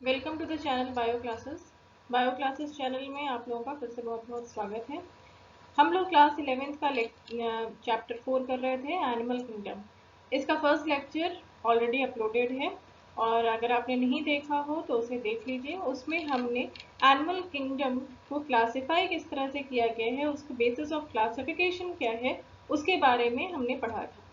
Welcome to the channel bio classes. Bio classes channel में आप लोगों का फिर से बहुत बहुत स्वागत है। हम लोग क्लास 11th का चैप्टर 4 कर रहे थे, एनिमल किंगडम। इसका फर्स्ट लेक्चर ऑलरेडी अपलोडेड है और अगर आपने नहीं देखा हो तो उसे देख लीजिए। उसमें हमने एनिमल किंगडम को क्लासिफाई किस तरह से किया गया है, उसके बेसिस ऑफ क्लासिफिकेशन क्या है, उसके बारे में हमने पढ़ा था।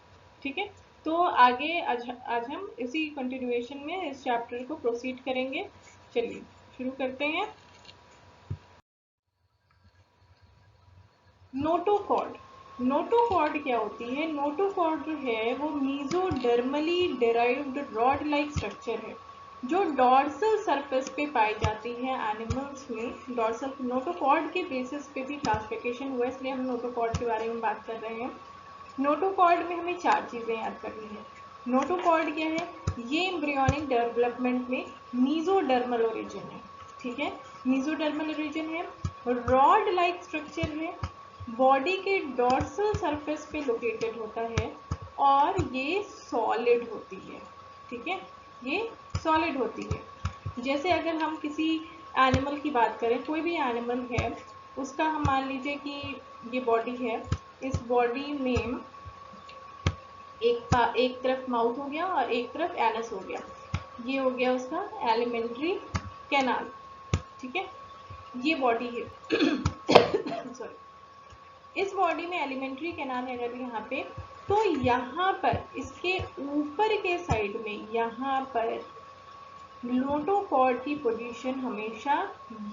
ठीक है, तो आगे आज हम इसी कंटिन्यूएशन में इस चैप्टर को प्रोसीड करेंगे। चलिए शुरू करते हैं। नोटोकॉर्ड। नोटोकॉर्ड क्या होती है? नोटोकॉर्ड जो है वो mesodermally derived rod like structure है जो डॉर्सल सरफेस पे पाई जाती है एनिमल्स में। डॉर्सल नोटोकॉर्ड के बेसिस पे भी क्लासिफिकेशन हुआ, इसलिए हम नोटोकॉर्ड के बारे में बात कर रहे हैं। नोटोकॉर्ड में हमें 4 चीज़ें याद करनी है। नोटोकॉर्ड क्या है? ये एम्ब्रियोनिक डेवलपमेंट में मीजोडर्मल ओरिजिन है। ठीक है, मीजोडर्मल ओरिजिन है, रॉड लाइक स्ट्रक्चर है, बॉडी के डॉर्सल सरफेस पे लोकेटेड होता है और ये सॉलिड होती है। ठीक है, ये सॉलिड होती है। जैसे अगर हम किसी एनिमल की बात करें, कोई भी एनिमल है, उसका हम मान लीजिए कि ये बॉडी है। इस बॉडी में एक तरफ माउथ हो गया और एक तरफ एनस हो गया। ये हो गया उसका एलिमेंट्री कैनाल। ठीक है, ये बॉडी है सॉरी, इस बॉडी में एलिमेंट्री कैनाल है अगर यहाँ पे, तो यहाँ पर इसके ऊपर के साइड में यहाँ पर नोटोकॉर्ड की पोजीशन हमेशा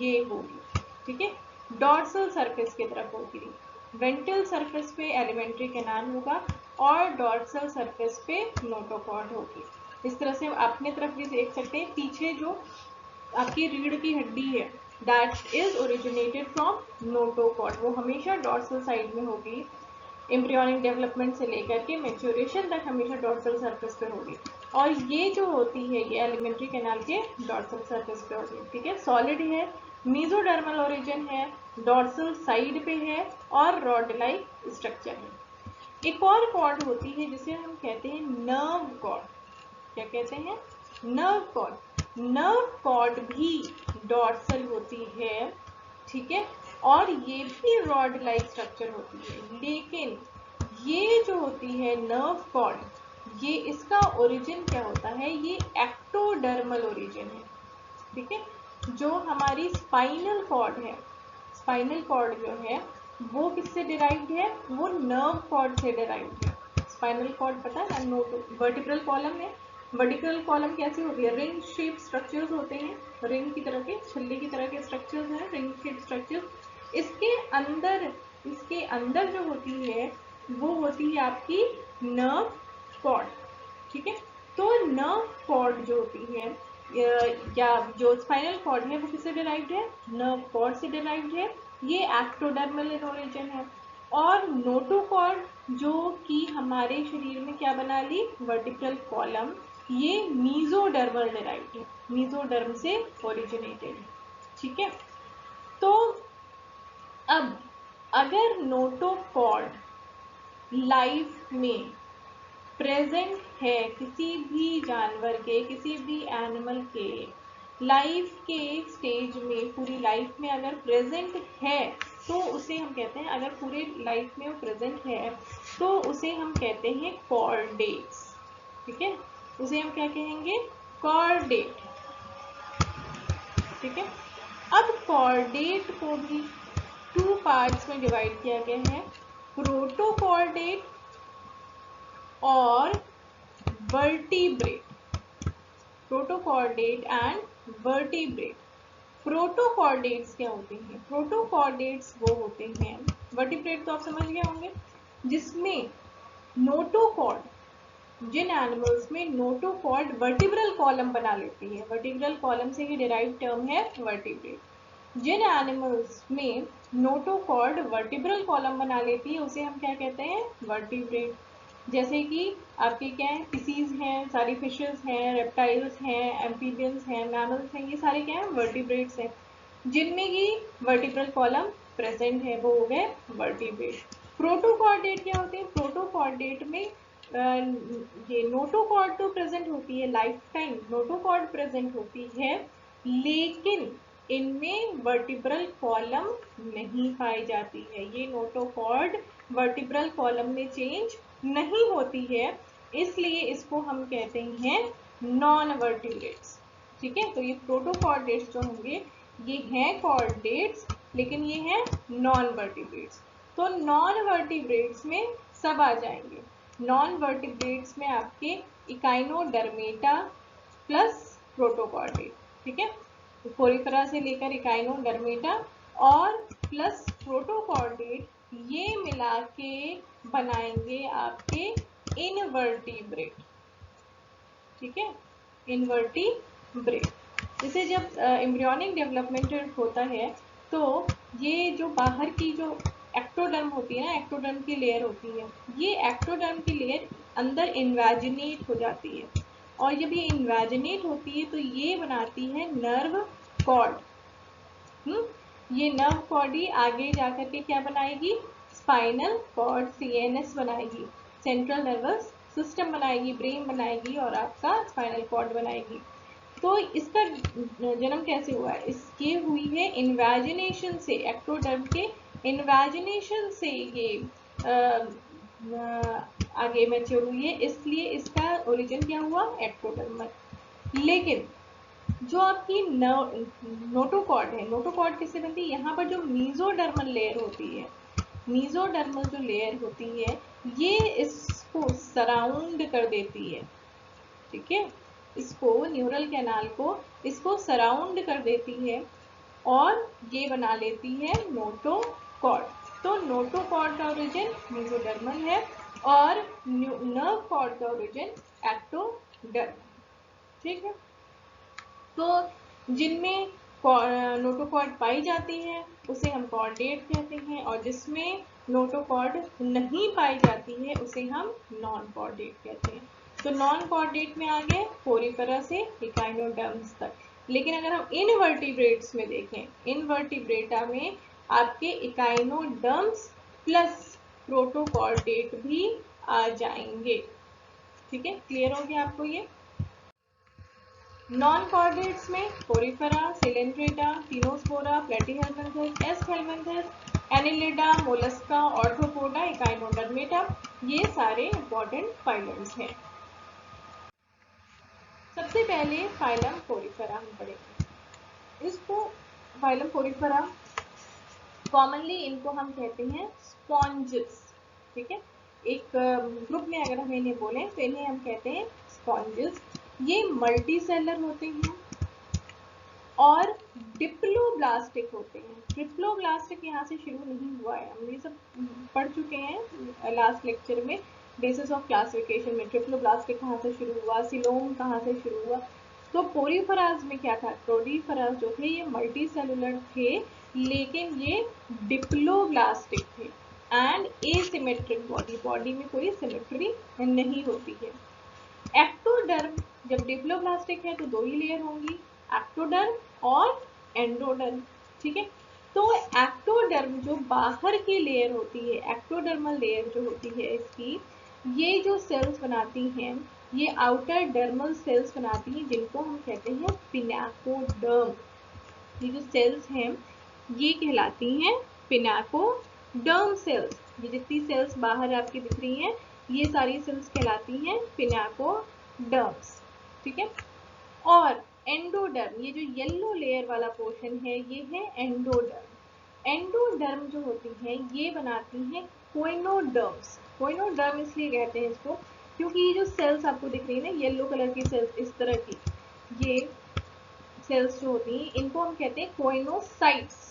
ये होगी। ठीक है, डॉर्सल सरफेस की तरफ होगी। वेंट्रल सरफेस पे एलिमेंट्री कैनाल होगा और डॉर्सल सरफेस पे नोटोकॉर्ड होगी। इस तरह से आप अपने तरफ भी देख सकते हैं, पीछे जो आपकी रीढ़ की हड्डी है that is originated from notochord, वो हमेशा डॉर्सल साइड में होगी। एम्ब्रियोनिक डेवलपमेंट से लेकर के मेच्योरेशन तक हमेशा डॉर्सल सरफेस पे होगी और ये जो होती है ये एलिमेंट्री कैनाल के डॉर्सल सरफेस पे होगी। ठीक है, सॉलिड है, मीजोडर्मल ओरिजिन है, डॉर्सल साइड पे है और रॉड लाइक स्ट्रक्चर है। एक और कॉर्ड होती है जिसे हम कहते हैं नर्व कॉर्ड। क्या कहते हैं? Nerve cord. नर्व कॉर्ड भी डॉर्सल होती है। ठीक है, और ये भी रॉड लाइक स्ट्रक्चर होती है, लेकिन ये जो होती है नर्व कॉर्ड, ये इसका ओरिजिन क्या होता है? ये एक्टोडर्मल ओरिजिन है। ठीक है, जो हमारी स्पाइनल कॉर्ड है, स्पाइनल कॉर्ड जो है वो किससे डिराइव्ड है? वो नर्व कॉर्ड से डिराइव्ड है। स्पाइनल कॉर्ड पता है ना, वर्टिब्रल कॉलम है। वर्टिब्रल कॉलम कैसी होती है? रिंग शेप स्ट्रक्चर्स होते हैं, रिंग की तरह के, छल्ले की तरह के स्ट्रक्चर्स हैं, रिंग शेप स्ट्रक्चर्स। इसके अंदर जो होती है वो होती है आपकी नर्व कॉर्ड। ठीक है, तो नर्व कॉर्ड जो होती है या जो स्पाइनल कॉर्ड है वो किससे डिराइव्ड है? नर्व कॉर्ड से डिराइव्ड है। ये एक्टोडर्मल इन ओरिजिन है। और नोटोकॉर्ड जो कि हमारे शरीर में क्या बना ली? वर्टिब्रल कॉलम, ये मीजोडर्मल डिराइव्ड है, मीजोडर्म से ओरिजिनेटेड है। ठीक है, तो अब अगर नोटोकॉर्ड लाइफ में प्रेजेंट है, किसी भी जानवर के, किसी भी एनिमल के लाइफ के स्टेज में, पूरी लाइफ में अगर प्रेजेंट है तो उसे हम कहते हैं, अगर पूरे लाइफ में वो प्रेजेंट है तो उसे हम कहते हैं कॉर्डेट्स। ठीक है, उसे हम क्या कहेंगे? कॉर्डेट। ठीक है, अब कॉर्डेट को भी 2 पार्ट्स में डिवाइड किया गया है, प्रोटोकॉर्डेट और vertebrate. Protochordate and vertebrate. Protochordates क्या होते हैं? प्रोटोकॉर्डेट्स वो होते हैं, वर्टिब्रेट तो आप समझ गए होंगे, जिसमें नोटोकॉर्ड, जिन एनिमल्स में नोटोकॉर्ड वर्टिब्रल कॉलम बना लेती है, वर्टिब्रल कॉलम से ही डिराइव टर्म है वर्टिब्रेट। जिन एनिमल्स में नोटोकॉर्ड वर्टिब्रल कॉलम बना लेती है उसे हम क्या कहते हैं? वर्टिब्रेट। जैसे कि आपके क्या है, फिशीज हैं, सारी फिशेस हैं, रेप्टाइल्स हैं, एम्फीबियंस हैं, मैमल्स हैं, ये सारे क्या हैं? वर्टिब्रेट्स हैं, जिनमें कि वर्टिब्रल कॉलम प्रेजेंट है, वो हो गए वर्टिब्रेट। प्रोटोकॉर्डेट क्या होते हैं? प्रोटोकॉर्डेट में ये नोटोकॉर्ड तो प्रेजेंट होती है, लाइफ टाइम नोटोकॉर्ड प्रेजेंट होती है, लेकिन इनमें वर्टिब्रल कॉलम नहीं पाई जाती है। ये नोटोकॉर्ड वर्टिब्रल कॉलम में चेंज नहीं होती है, इसलिए इसको हम कहते हैं नॉन वर्टिब्रेट्स। ठीक है, तो ये प्रोटोकॉर्डेट्स जो होंगे ये हैं कॉर्डेट्स, लेकिन ये हैं नॉन वर्टिब्रेट्स। तो नॉन वर्टिब्रेट्स में सब आ जाएंगे। नॉन वर्टिब्रेट्स में आपके इकाइनोडर्मेटा प्लस प्रोटोकॉर्डेट। ठीक है, तो कोरिफेरा से लेकर इकाइनोडर्मेटा और प्लस प्रोटोकॉर्डेट, ये मिला के बनाएंगे आपके इनवर्टिब्रेट। ठीक है, इनवर्टिब्रेट। जैसे जब एम्ब्रियोनिक डेवलपमेंट होता है तो ये जो बाहर की जो एक्टोडर्म होती है ना, एक्टोडर्म की लेयर होती है, ये एक्टोडर्म की लेयर अंदर इन्वेजिनेट हो जाती है, और जब ये इन्वेजिनेट होती है तो ये बनाती है नर्व कॉर्ड। ये नर्व कॉर्ड ही आगे जाकर के क्या बनाएगी, स्पाइनल कॉर्ड, CNS बनाएगी, सेंट्रल नर्वस सिस्टम बनाएगी, ब्रेन बनाएगी और आपका स्पाइनल कॉर्ड बनाएगी। तो इसका जन्म कैसे हुआ है, इसकी हुई है इन्वेजिनेशन से, एक्टोडर्म के इन्वेजिनेशन से ये आगे मैच्योर हुई है, इसलिए इसका ओरिजिन क्या हुआ, एक्टोडर्मल। लेकिन जो आपकी नोटोकॉर्ड है, नोटोकॉर्ड किससे बनती है, यहाँ पर जो मीजोडर्मल लेयर होती है, मीजोडर्मल जो लेयर होती है ये इसको सराउंड कर देती है। ठीक है, इसको न्यूरल कैनाल को इसको सराउंड कर देती है और ये बना लेती है नोटोकॉर्ड। तो नोटोकॉर्ड का ओरिजिन मीजोडर्मल है और नर्व कॉर्ड का ओरिजिन एक्टोडर्म। ठीक है, तो जिनमें नोटोकॉर्ड पाई जाती है उसे हम कॉर्डेट कहते हैं, और जिसमें नोटोकॉर्ड नहीं पाई जाती है उसे हम नॉन कॉर्डेट कहते हैं। तो नॉन कॉर्डेट में आ गए कोरिफेरा से इकाइनोडर्म्स तक। लेकिन अगर हम इनवर्टिब्रेट्स में देखें, इनवर्टिब्रेटा में आपके इकाइनोडर्म्स प्लस प्रोटोकॉर्डेट भी आ जाएंगे। ठीक है, क्लियर हो गया आपको ये। नॉन कॉर्डेट्स में porifera, coelenterata, ctenophora, platyhelminthes, aschelminthes, annelida, mollusca, arthropoda, echinodermata, ये सारे इंपॉर्टेंट फाइलम्स हैं। सबसे पहले फाइलम कोरिफेरा हम पढ़ेंगे। इसको फाइलम कोरिफेरा कॉमनली इनको हम कहते हैं स्पॉन्जेस। ठीक है, एक ग्रुप में अगर हम इन्हें बोलें तो इन्हें हम कहते हैं स्पॉन्जेस। ये मल्टी सेलर होते हैं और डिप्लोब्लास्टिक होते हैं। ट्रिप्लोब्लास्टिक यहाँ से शुरू नहीं हुआ है, हम ये सब पढ़ चुके हैं लास्ट लेक्चर में, बेसिस ऑफ क्लासिफिकेशन में। ट्रिप्लोब्लास्टिक कहाँ से शुरू हुआ, सिलोम कहाँ से शुरू हुआ। तो पोरीफेराज में क्या था, पोरीफेराज जो थे ये मल्टी सेलुलर थे, लेकिन ये डिप्लोब्लास्टिक थे एंड एसिमेट्रिक बॉडी, बॉडी में कोई सिमेट्री नहीं होती है। एक्टोडर्म जब डिप्लोब्लास्टिक है तो दो ही लेयर होंगी, एक्टोडर्म और एंडोडर्म। ठीक है, तो एक्टोडर्म जो बाहर की लेयर होती है, एक्टोडर्मल लेयर जो होती है इसकी, ये जो सेल्स बनाती हैं ये आउटर डर्मल सेल्स बनाती हैं, जिनको हम कहते हैं पिनाकोडर्म। ये जो सेल्स हैं ये कहलाती हैं पिनाकोडर्म सेल्स। ये जितनी सेल्स बाहर आपकी दिख रही हैं ये सारी सेल्स कहलाती हैं पिनाकोडर्म्स। ठीक है, और एंडोडर्म, ये जो येलो लेयर वाला पोर्शन है ये है एंडोडर्म। एंडोडर्म जो होती है ये बनाती हैं कोइनोडर्म्स। कोइनोडर्म इसलिए कहते हैं इसको क्योंकि ये जो सेल्स आपको दिख रही है ना येलो कलर की सेल्स, इस तरह की ये सेल्स जो होती हैं इनको हम कहते हैं कोइनोसाइट्स।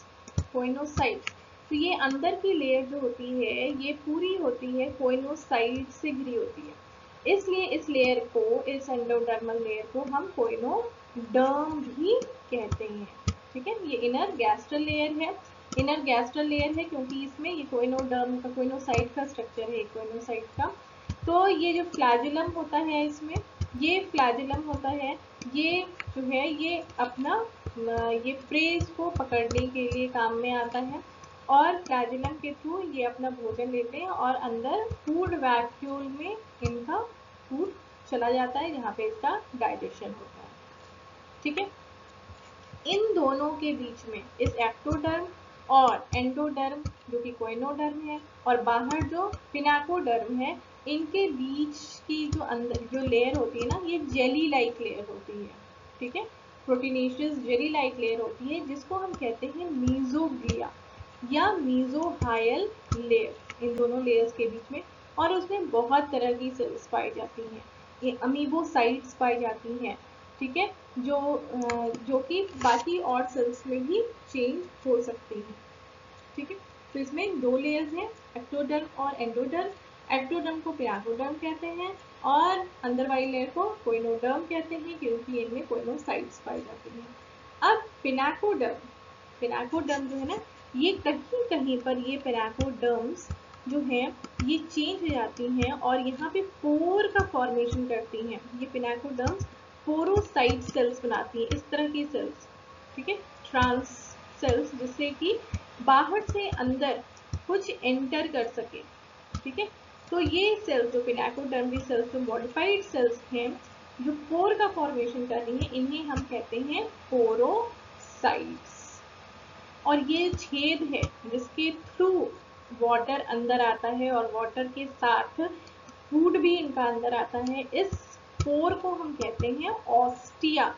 कोइनोसाइट्स, तो ये अंदर की लेयर जो होती है ये पूरी होती है कोइनोसाइट से घिरी होती है, इसलिए इस लेयर को, इस एंडोडर्मल लेयर को हम कोइनोडर्म भी कहते हैं। ठीक है, ये इनर गैस्ट्रल लेयर है, इनर गैस्ट्रल लेयर है क्योंकि इसमें ये कोइनोडर्म का, कोइनोसाइट का स्ट्रक्चर है, कोइनोसाइट का। तो ये जो फ्लैजुलम होता है इसमें, ये फ्लैजुलम होता है, ये जो है ये अपना ये प्रे को पकड़ने के लिए काम में आता है, और फ्लैजुलम के थ्रू ये अपना भोजन लेते हैं और अंदर फूड वैक्यूल में इनका फूड चला जाता है जहाँ पे इसका डाइजेशन होता है। ठीक है, इन दोनों के बीच में इस एक्टोडर्म और एंडोडर्म जो कि कोइनोडर्म है और बाहर जो पिनाकोडर्म है, इनके बीच की जो अंदर जो लेयर होती है ना, ये जेली लाइक लेयर होती है। ठीक है, प्रोटीनेशियस जेली लाइक लेयर होती है जिसको हम कहते हैं मीजोग्लिया या मीजोहायल लेयर, इन दोनों लेयर्स के बीच में। और उसमें बहुत तरह की सेल्स पाई जाती हैं, ये अमीबोसाइट्स पाई जाती हैं। ठीक है, जो कि बाकी और सेल्स में भी चेंज हो सकती हैं। ठीक है, तो इसमें दो लेयर्स हैं, एक्टोडर्म और एंडोडर्म। एक्टोडर्म को पिनाकोडर्म कहते हैं और अंदर वाली लेयर को कोइनोडर्म कहते हैं क्योंकि इनमें कोइनोसाइट्स पाई जाती हैं। अब पिनाकोडर्म जो है ना, ये कहीं कहीं पर ये पिनाकोडर्म्स जो है ये चेंज हो जाती हैं और यहाँ पे पोर का फॉर्मेशन करती हैं। ये पिनाकोडर्म्स पोरोसाइट सेल्स बनाती हैं, इस तरह की सेल्स। ठीक है, ट्रांस सेल्स, जिससे कि बाहर से अंदर कुछ एंटर कर सके। ठीक है, तो ये सेल्स जो पिनाकोडर्म की सेल्स जो मॉडिफाइड सेल्स हैं जो पोर का फॉर्मेशन कर रही हैं, इन्हें हम कहते हैं पोरोसाइट्स। और ये छेद है जिसके थ्रू वाटर अंदर आता है और वाटर के साथ फूड भी इनका अंदर आता है। इस पोर को हम कहते हैं ऑस्टिया।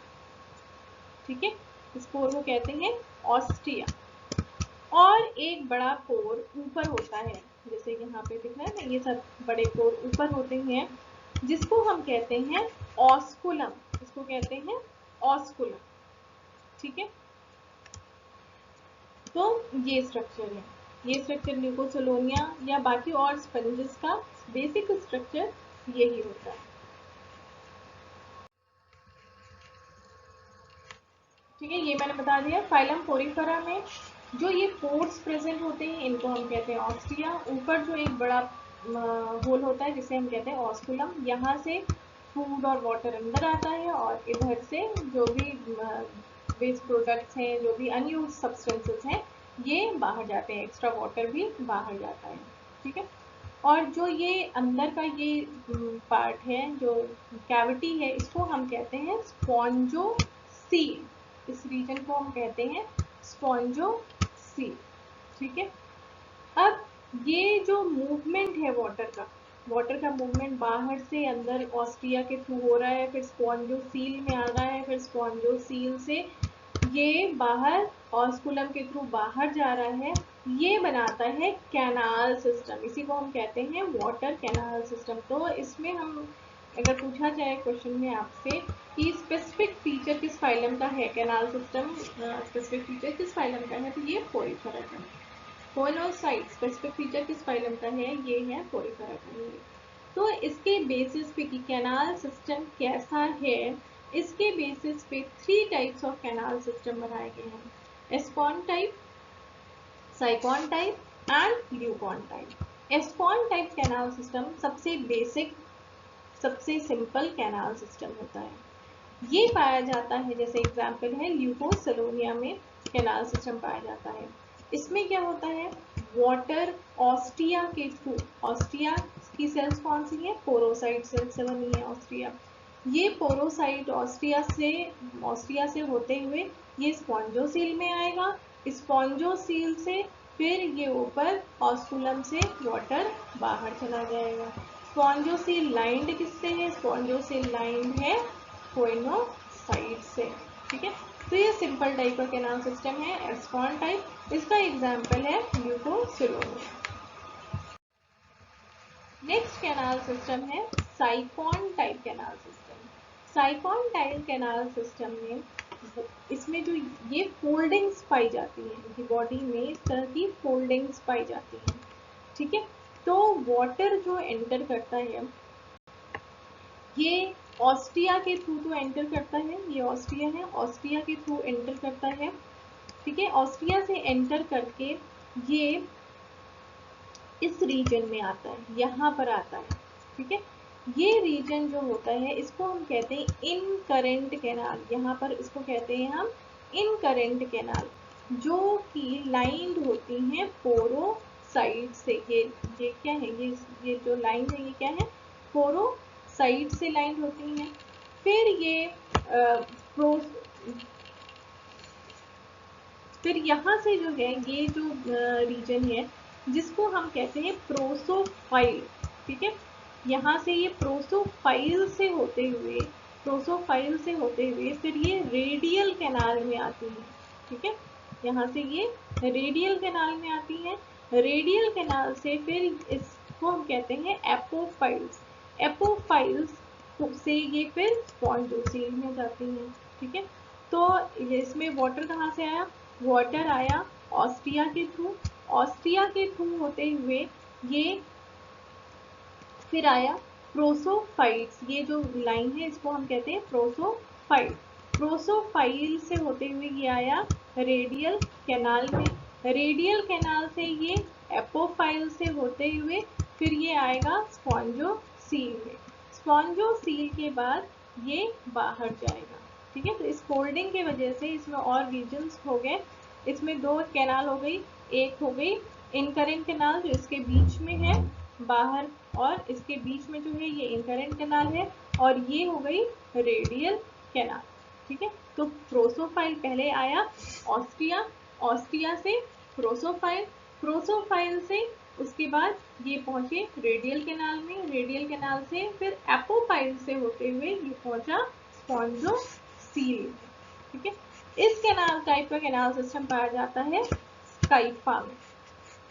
ठीक है, इस पोर को कहते हैं ऑस्टिया। और एक बड़ा पोर ऊपर होता है, जैसे यहाँ पे दिख रहा है ना, ये सब बड़े पोर ऊपर होते हैं जिसको हम कहते हैं ऑस्कुलम। इसको कहते हैं ऑस्कुलम। ठीक है, तो ये स्ट्रक्चर है, ये स्ट्रक्चर ल्यूकोसिलोनिया या बाकी और स्पंजेस का बेसिक स्ट्रक्चर यही होता है। ठीक है, ये मैंने बता दिया। फाइलम पोरिफेरा में जो ये पोर्स प्रेजेंट होते हैं इनको हम कहते हैं ऑस्टिया। ऊपर जो एक बड़ा होल होता है जिसे हम कहते हैं ऑस्कुलम, यहाँ से फूड और वाटर अंदर आता है और इधर से जो भी वेस्ट प्रोडक्ट्स हैं, जो भी अनयूज सब्सटेंसेस हैं, ये बाहर जाते हैं, एक्स्ट्रा वाटर भी बाहर जाता है। ठीक है, और जो ये अंदर का ये पार्ट है, जो कैविटी है, इसको हम कहते हैं स्पॉन्जोसील। इस रीजन को हम कहते हैं स्पॉन्जोसील। ठीक है, अब ये जो मूवमेंट है वाटर का मूवमेंट बाहर से अंदर ऑस्ट्रिया के थ्रू हो रहा है, फिर स्पॉन्जोसील में आ रहा है, फिर स्पॉन्जोसील से ये बाहर ऑस्कुलम के थ्रू बाहर जा रहा है, ये बनाता है कैनाल सिस्टम। इसी को हम कहते हैं वाटर कैनाल सिस्टम। तो इसमें हम अगर पूछा जाए क्वेश्चन में आपसे कि स्पेसिफिक फीचर किस फाइलम का है, कैनाल सिस्टम स्पेसिफिक फीचर किस फाइलम का है, तो ये पोरिफेरा का। कोइनोसाइट स्पेसिफिक फीचर किस फाइलम का है, ये है पोरिफेरा का। तो इसके बेसिस पे कि कैनाल सिस्टम कैसा है, इसके बेसिस पे 3 टाइप्स ऑफ कैनाल सिस्टम बनाए गए हैं, ascon type, sycon type and leucon type. Ascon type canal system सबसे बेसिक, सबसे सिंपल कैनाल सिस्टम होता है। ये पाया जाता है, जैसे एग्जाम्पल है ल्यूकोसिलोनिया में कैनाल सिस्टम पाया जाता है। इसमें क्या होता है, वाटर ऑस्टिया के थ्रू, ऑस्टिया की सेल्स कौन सी है, पोरोसाइट सेल्स से बनी है ऑस्टिया। ये पोरोसाइट ऑस्टिया से होते हुए ये स्पॉन्जोसील में आएगा, स्पॉन्जोसील से फिर ये ऊपर ऑस्कुलम से वाटर बाहर चला जाएगा। स्पॉन्जोसील लाइंड किससे है, स्पॉन्जोसील लाइंड है कोइनोसाइट से। ठीक है, तो ये सिंपल टाइप का कैनाल सिस्टम है, एस्पॉन टाइप। इसका एग्जाम्पल है ल्यूकोसिलोनिया। नेक्स्ट कैनाल सिस्टम है साइकॉन type canal system. साइकॉन type canal system में इसमें जो ये फोल्डिंग्स पाई जाती हैं, इनकी बॉडी में इस तरह की फोल्डिंग्स पाई जाती हैं। ठीक है, तो वाटर जो एंटर करता है ये ऑस्टिया के थ्रू तो एंटर करता है, ये ऑस्टिया है, ऑस्टिया के थ्रू एंटर करता है। ठीक है, ऑस्टिया से एंटर करके ये इस रीजन में आता है, यहाँ पर आता है। ठीक है, ये रीजन जो होता है इसको हम कहते हैं इन करेंट कैनाल। यहाँ पर इसको कहते हैं हम इन करेंट कैनाल, जो कि लाइंड होती हैं पोरोसाइट से। ये क्या है, ये जो लाइन है ये क्या है, पोरोसाइट से लाइंड होती हैं। फिर ये फिर यहाँ से जो है ये जो रीजन है जिसको हम कहते हैं प्रोसोफाइल, ठीक है। यहाँ से ये प्रोसोफाइल से होते हुए फिर ये रेडियल कैनाल में आती है, ठीक है। यहाँ से ये रेडियल कैनाल में आती है, रेडियल कैनाल से फिर इसको हम कहते हैं एपोफाइल्स, एपोफाइल्स से ये फिर स्पॉन्जोसील में जाती हैं, ठीक है। तो इसमें वाटर कहाँ से आया, वाटर आया ऑस्टिया के थ्रू, ऑस्टिया के थ्रू होते हुए ये फिर आया प्रोसोफाइट्स, ये जो लाइन है इसको हम कहते हैं प्रोसोफाइट, प्रोसोफाइल से होते हुए ये आया रेडियल कैनाल में, रेडियल कैनाल से ये एपोफाइल से होते हुए फिर ये आएगा स्पॉन्जोसील में, स्पॉन्जोसील के बाद ये बाहर जाएगा, ठीक है। तो इस फोल्डिंग की वजह से इसमें और रीजन्स हो गए, इसमें दो कैनाल हो गई, एक हो गई इनकरेंट कैनाल जो इसके बीच में है बाहर, और इसके बीच में जो है ये इनकरेंट कैनाल है, और ये हो गई रेडियल कैनाल, ठीक है। तो प्रोसोफाइल पहले आया ऑस्टिया, ऑस्टिया से प्रोसोफाइल, प्रोसोफाइल से उसके बाद ये पहुंचे रेडियल कैनाल में, रेडियल कैनाल से फिर एपोफाइल से होते हुए ये पहुंचा स्पॉन्जोसील में, ठीक है। इस कैनाल टाइप का कैनाल सिस्टम पाया जाता है स्काइफा में,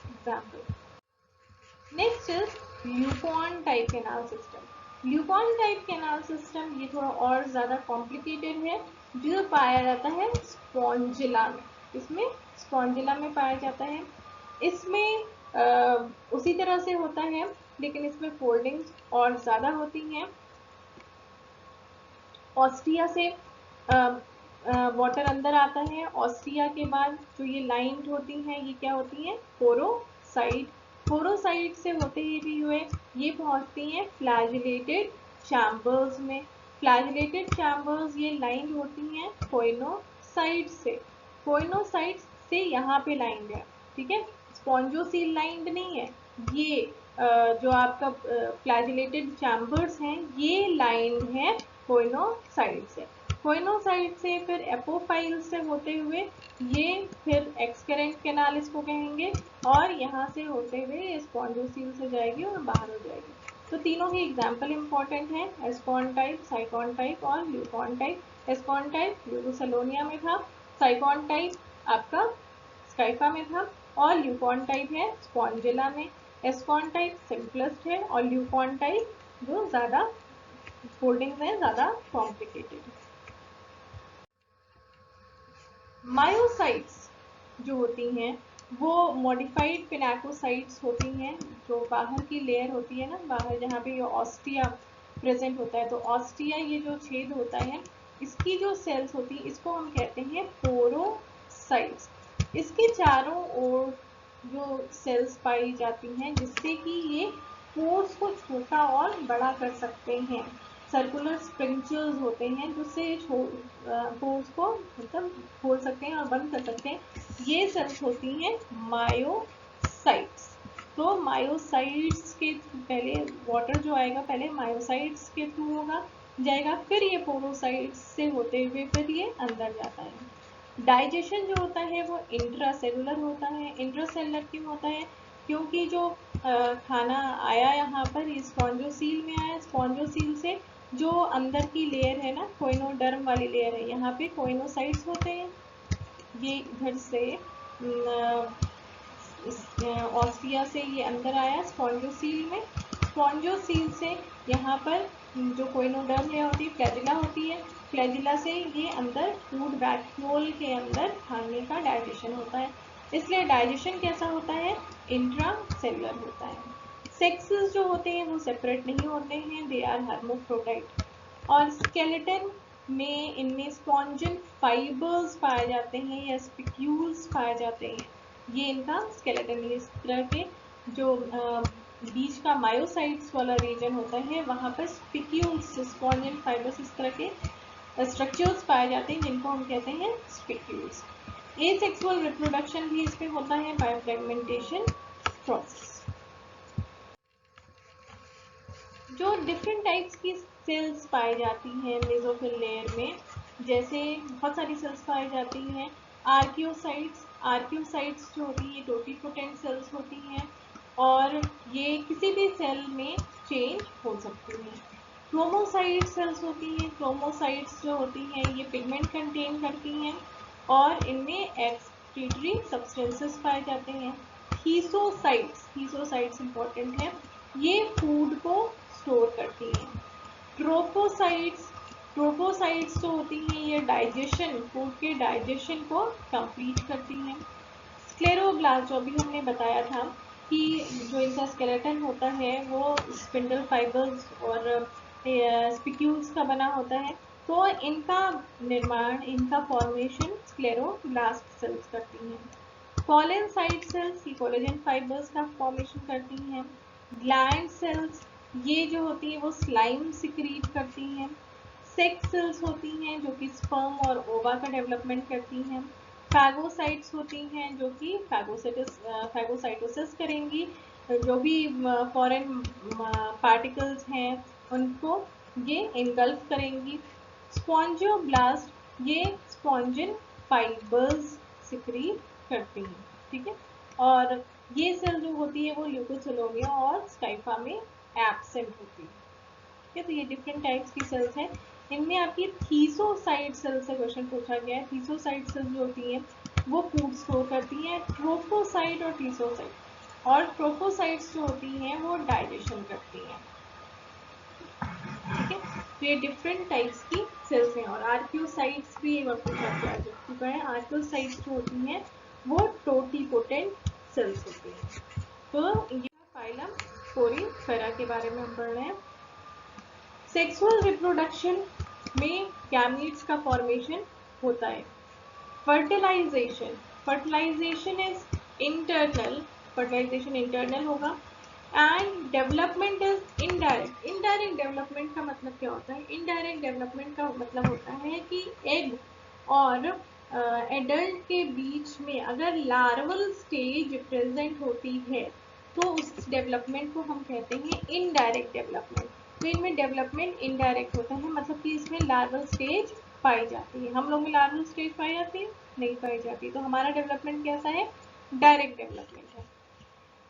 example. Next is leucon type canal system, leucon type canal system ये थोड़ा और ज़्यादा कॉम्प्लिकेटेड है, जो पाया जाता है स्पॉन्जिला में, इसमें स्पॉन्जिला में पाया जाता है, इसमें उसी तरह से होता है लेकिन इसमें फोल्डिंग और ज़्यादा होती हैं। ऑस्टिया से वाटर अंदर आता है, ऑस्टिया के बाद जो ये लाइन होती हैं ये क्या होती हैं, पोरोसाइट, पोरोसाइट से होते हुए ये पहुंचती हैं फ्लैजिलेटेड चैम्बर्स में, फ्लैजिलेटेड चैम्बर्स ये लाइन होती हैं कोइनोसाइट से, कोइनोसाइट से यहाँ पे लाइन है, ठीक है। स्पॉन्जोसील लाइंड नहीं है ये, जो आपका फ्लैजिलेटेड चैम्बर्स हैं ये लाइन है कोइनोसाइट से, कोइनोसाइट से फिर एपोफाइल से होते हुए ये फिर एक्सकरेंट कैनाल इसको कहेंगे, और यहाँ से होते हुए स्पॉन्जोसील से जाएगी और बाहर हो जाएगी। तो तीनों ही एग्जाम्पल इंपॉर्टेंट हैं, एस्कॉन टाइप, साइकॉन टाइप और ल्यूकॉन टाइप। एस्कॉन टाइप ल्यूकोसेलोनिया में था, साइकॉन टाइप आपका स्काइफा में था, और ल्यूकॉन टाइप है स्पॉन्जिला में। एस्कॉन टाइप सिंपलेस्ट है और ल्यूकॉन टाइप जो ज़्यादा फोल्डिंग्स हैं ज़्यादा कॉम्प्लिकेटेड। मायोसाइट्स जो होती हैं वो मॉडिफाइड पिनाकोसाइट्स होती हैं, जो बाहर की लेयर होती है ना, बाहर जहाँ पे ये ऑस्टिया प्रेजेंट होता है, तो ऑस्टिया ये जो छेद होता है इसकी जो सेल्स होती है इसको हम कहते हैं पोरोसाइट्स, इसके चारों ओर जो सेल्स पाई जाती हैं जिससे कि ये पोर्स को छोटा और बड़ा कर सकते हैं, सर्कुलर स्प्रिंचर्स होते हैं जिससे पोर्स को मतलब खोल सकते हैं और बंद कर सकते हैं, ये सेल्स होती हैं मायोसाइट्स। तो मायोसाइट्स के पहले वाटर जो आएगा पहले मायोसाइट्स के थ्रू होगा जाएगा, फिर ये पोरोसाइट्स से होते हुए फिर ये अंदर जाता है। डाइजेशन जो होता है वो इंट्रासेलुलर होता है, इंट्रासेलुलर क्यों होता है, क्योंकि जो खाना आया यहाँ पर स्पॉन्जोसील में आया, स्पॉन्जोसील से जो अंदर की लेयर है ना कोइनोडर्म वाली लेयर है, यहाँ पे कोइनोसाइट्स होते हैं, ये इधर से ऑस्टिया से ये अंदर आया स्पॉन्जोसील में, स्पॉन्जोसील से यहाँ पर जो कोइनोडर्म लेयर होती है फ्लैजिला होती है, फ्लैजिला से ये अंदर फूड वैक्यूल के अंदर खाने का डाइजेशन होता है, इसलिए डाइजेशन कैसा होता है, इंट्रा सेलुलर होता है। सेक्सेस जो होते हैं वो सेपरेट नहीं होते हैं, दे आर हर्मोफ्रोडाइट, और स्केलेटन में इनमें स्पॉन्जन फाइबर्स पाए जाते हैं या स्पिक्यूल्स पाए जाते हैं, ये इनका स्केलेटन, इस तरह के जो बीच का मायोसाइट्स वाला रीजन होता है वहाँ पर स्पिक्यूल्स स्पॉन्जन फाइबर्स इस तरह के स्ट्रक्चर्स पाए जाते हैं जिनको हम कहते हैं स्पिक्यूल्स। एसेक्सुअल रिप्रोडक्शन भी इसमें होता है बाय फ्रेगमेंटेशन प्रोसेस। जो डिफरेंट टाइप्स की सेल्स पाई जाती हैं मेसोफिल लेयर में, जैसे बहुत सारी सेल्स पाई जाती हैं, आर्कियोसाइट्स, आर्कियोसाइट्स जो होती है टोटीपोटेंट सेल्स होती हैं और ये किसी भी सेल में चेंज हो सकती हैं। क्रोमोसाइट सेल्स होती हैं, क्रोमोसाइट्स जो होती हैं ये पिगमेंट कंटेन करती हैं और इनमें एक्सक्रीटरी सब्सटेंसेस पाए जाते हैं। हीसोसाइट्स, हीसोसाइट्स इंपॉर्टेंट है, ये फूड को स्टोर करती हैं। ट्रोपोसाइट्स, ट्रोपोसाइट्स जो होती हैं ये डाइजेशन, फूड के डाइजेशन को कंप्लीट करती हैं। स्क्लेरोब्लास्ट जो अभी हमने बताया था कि जो इनका स्केलेटन होता है वो स्पिंडल फाइबर्स और स्पिक्यूल्स का बना होता है, तो इनका निर्माण, इनका फॉर्मेशन स्क्लेरोब्लास्ट सेल्स करती हैं। कॉलेनसाइट सेल्स ये कोलेजन फाइबर्स का फॉर्मेशन करती हैं। ग्लैंड सेल्स ये जो होती है वो स्लाइम सिक्रीट करती हैं। सेक्स सेल्स होती हैं जो कि स्पर्म और ओवा का डेवलपमेंट करती हैं। फैगोसाइट्स होती हैं जो कि फैगोसाइटोसिस करेंगी, जो भी फॉरेन पार्टिकल्स हैं उनको ये इनगल्फ करेंगी। स्पॉन्जियोब्लास्ट ये स्पॉन्जिन फाइबर्स सिक्रीट करती हैं, ठीक है। और ये सेल जो होती है वो ल्यूकोसिलोमिया और स्टाइफा में एब्सेंट होती है, ठीक है। तो ये डिफरेंट टाइप्स की सेल्स हैं। इनमें आपकी थीसोसाइट सेल से क्वेश्चन पूछा गया है। थीसोसाइट सेल जो होती हैं वो फूड स्टोर करती हैं। ट्रोफोसाइट और थीसोसाइट, और ट्रोफोसाइट्स जो होती हैं वो डाइजेशन करती हैं, ठीक है। तो ये डिफरेंट टाइप्स की सेल्स हैं। और आर्कियोसाइट्स भी एक बार पूछा जा चुका है। आर्कियोसाइट्स जो होती हैं वो टोटीपोटेंट सेल्स होती हैं। तो ये फाइलम पोरीफेरा के बारे में हम पढ़ रहे हैं। सेक्सुअल रिप्रोडक्शन में गैमीट्स का फॉर्मेशन होता है। Fertilisation, fertilisation is internal, fertilisation internal होगा। And development is indirect, indirect development का मतलब क्या होता है? इनडायरेक्ट डेवलपमेंट का मतलब होता है कि एग और एडल्ट के बीच में अगर लार्वल स्टेज प्रेजेंट होती है तो उस डेवलपमेंट को हम कहते हैं इनडायरेक्ट डेवलपमेंट। तो इनमें डेवलपमेंट इनडायरेक्ट होता है, मतलब कि इसमें लार्वल स्टेज पाई जाती है। हम लोग में लार्वल स्टेज पाई जाती है? नहीं पाई जाती। तो हमारा डेवलपमेंट कैसा है? डायरेक्ट डेवलपमेंट है।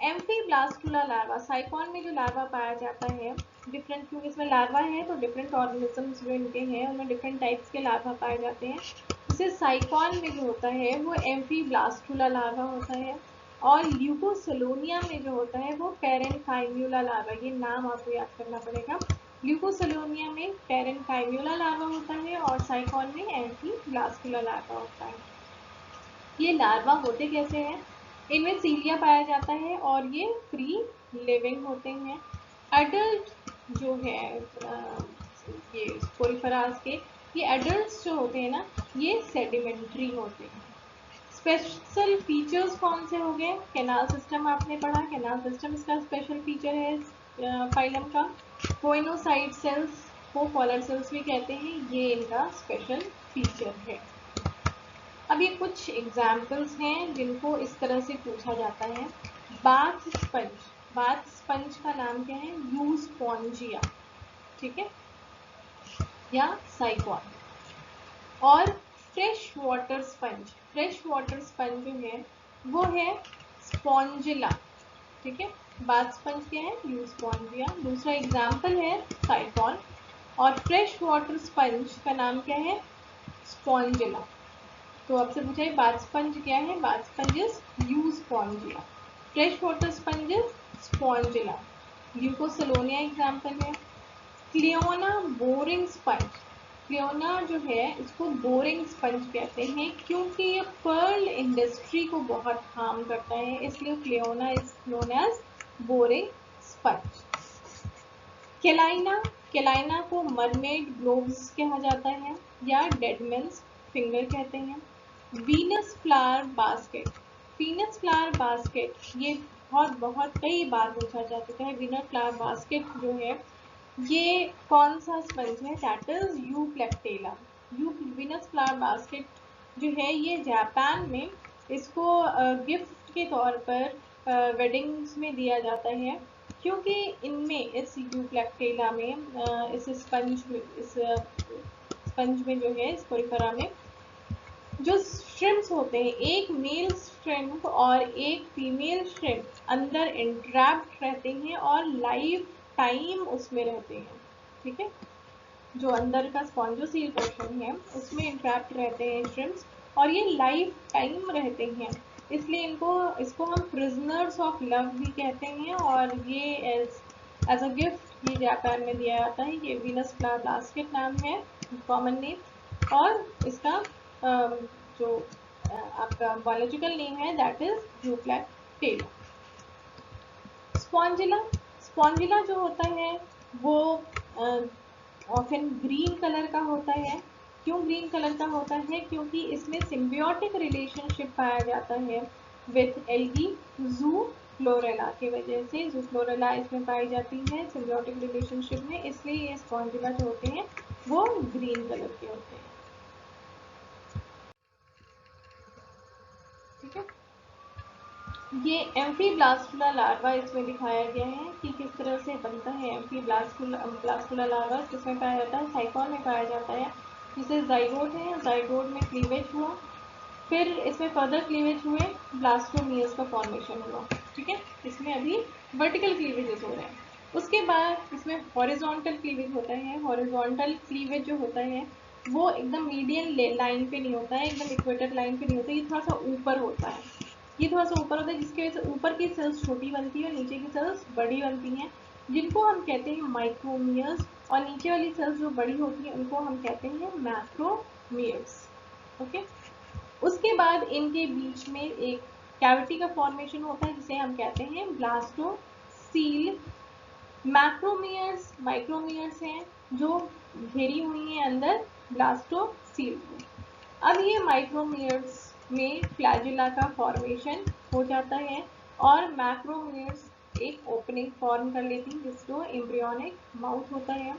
एम्फीब्लास्टुला लार्वा, साइकॉन में जो लार्वा पाया जाता है, डिफरेंट, क्योंकि इसमें लार्वा है तो डिफरेंट ऑर्गेनिजम्स जो इनके हैं उनमें डिफरेंट टाइप्स के लार्वा पाए जाते हैं। जैसे साइकॉन में जो होता है वो एम्फीब्लास्टुला लार्वा होता है, और ल्यूकोसलोनिया में जो होता है वो पैरेनकाइम्यूला लार्वा, ये नाम आपको याद करना पड़ेगा। ल्यूकोसलोनिया में पैरेनकाइम्यूला लार्वा होता है और साइकॉन में एम्फीब्लास्टुला लार्वा होता है। ये लार्वा होते कैसे हैं? इनमें सीलिया पाया जाता है और ये फ्री लिविंग होते हैं। एडल्ट जो है ये पोरिफेरास के, ये एडल्ट्स जो होते हैं ना ये सेडिमेंट्री होते हैं। स्पेशल फीचर्स कौन से हो गए? कैनाल सिस्टम आपने पढ़ा, कैनाल सिस्टम इसका स्पेशल फीचर है फाइलम का। कोइनोसाइट सेल्स को कॉलर सेल्स भी कहते हैं, ये इनका स्पेशल फीचर है। अब ये कुछ एग्जाम्पल्स हैं जिनको इस तरह से पूछा जाता है। बाथ स्पंज, बाथ स्पंज का नाम क्या है? यूस्पोंजिया, ठीक है, या साइकॉन। और fresh water sponge, fresh water sponge जो है वो है स्पॉन्जिला, ठीक है। बाथ स्पंज क्या है? यूस्पोंजिया। दूसरा एग्जाम्पल है साइकॉन, और फ्रेश वाटर स्पंज का नाम क्या है? स्पॉन्जिला। तो आपसे पूछा है बाथ स्पंज क्या है? Bath sponge is Euspongia, fresh water sponge is Spongilla. Leucosolenia example है। क्लियोना बोरिंग स्पंज, क्लियोना जो है इसको बोरिंग स्पंज कहते हैं क्योंकि ये पर्ल इंडस्ट्री को बहुत हार्म करता है, इसलिए Cliona is known as boring sponge. Chalina, Chalina को मरमेड ग्लोव्स कहा जाता है या डेडमैन्स फिंगर कहते हैं। Venus flower basket, Venus flower basket ये बहुत बहुत कई बार पूछा जा चुका है। वीनस फ्लावर बास्केट जो है ये कौन सा स्पंज है? That is Euplectella. Venus flower basket जो है ये जापान में इसको गिफ्ट के तौर पर वेडिंग्स में दिया जाता है, क्योंकि इनमें इस यूप्लेक्टेला में इस स्पंज में जो है इस पोरिफेरा में जो श्रिम्प्स होते हैं, एक मेल श्रिम्प और एक फीमेल श्रिम्प अंदर इंट्रैप्ड रहते हैं और लाइफ टाइम उसमें रहते हैं, ठीक है। जो अंदर का स्पॉन्जोसील पोर्शन है उसमें इंट्रैप्ड रहते हैं श्रिम्प्स और ये लाइफ टाइम रहते हैं, इसलिए इसको हम प्रिजनर्स ऑफ लव भी कहते हैं। और ये एज अ गिफ्ट ये जापान में दिया जाता है। ये वीनस फ्लावर बास्केट नाम है, कॉमन नेम, और इसका जो आपका बायोलॉजिकल नेम है that is blue flag tail. Spongilla जो होता है वो ऑफन ग्रीन कलर का होता है। क्यों ग्रीन कलर का होता है? क्योंकि इसमें सिम्बियोटिक रिलेशनशिप पाया जाता है विथ एल्गी जू फ्लोरेला की वजह से। जू फ्लोरेला इसमें पाई जाती है सिम्बियोटिक रिलेशनशिप में, इसलिए ये स्पॉन्जिला जो होते हैं वो ग्रीन कलर के होते हैं, ठीक है। ये एम्फीब्लास्टुला लार्वा इसमें दिखाया गया है कि किस तरह से बनता है एम्फीब्लास्टुला लार्वा। किसमें पाया जाता है? साइकॉन में पाया जाता है। जिसे जाइगोट है, जाइगोट में क्लीवेज हुआ, फिर इसमें फर्दर क्लीवेज हुए, ब्लास्टोमियस का फॉर्मेशन हुआ, ठीक है। इसमें अभी वर्टिकल क्लीवेजेस हो रहे हैं। उसके बाद इसमें हॉरिजॉन्टल क्लीवेज होता है। हॉरिजॉन्टल क्लीवेज जो होता है वो एकदम मीडियन लाइन पे नहीं होता है, एकदम इक्वेटर लाइन पे नहीं होता है, ये थोड़ा सा ऊपर होता है। ये थोड़ा सा ऊपर होता है जिसकी वजह से ऊपर की सेल्स छोटी बनती है और नीचे की सेल्स बड़ी बनती हैं, जिनको हम कहते हैं माइक्रोमियर्स। और नीचे वाली सेल्स जो बड़ी होती है उनको हम कहते हैं मैक्रोमियर्स, ओके। उसके बाद इनके बीच में एक कैविटी का फॉर्मेशन होता है जिसे हम कहते हैं ब्लास्टोसील। मैक्रोमियर्स माइक्रोमियर्स हैं जो घेरी हुई हैं अंदर ब्लास्टोसील को। अब ये माइक्रोमियर्स में फ्लैजिला का फॉर्मेशन हो जाता है और मैक्रोमियर्स एक ओपनिंग फॉर्म कर लेती है जिसको एम्ब्रियोनिक माउथ होता है।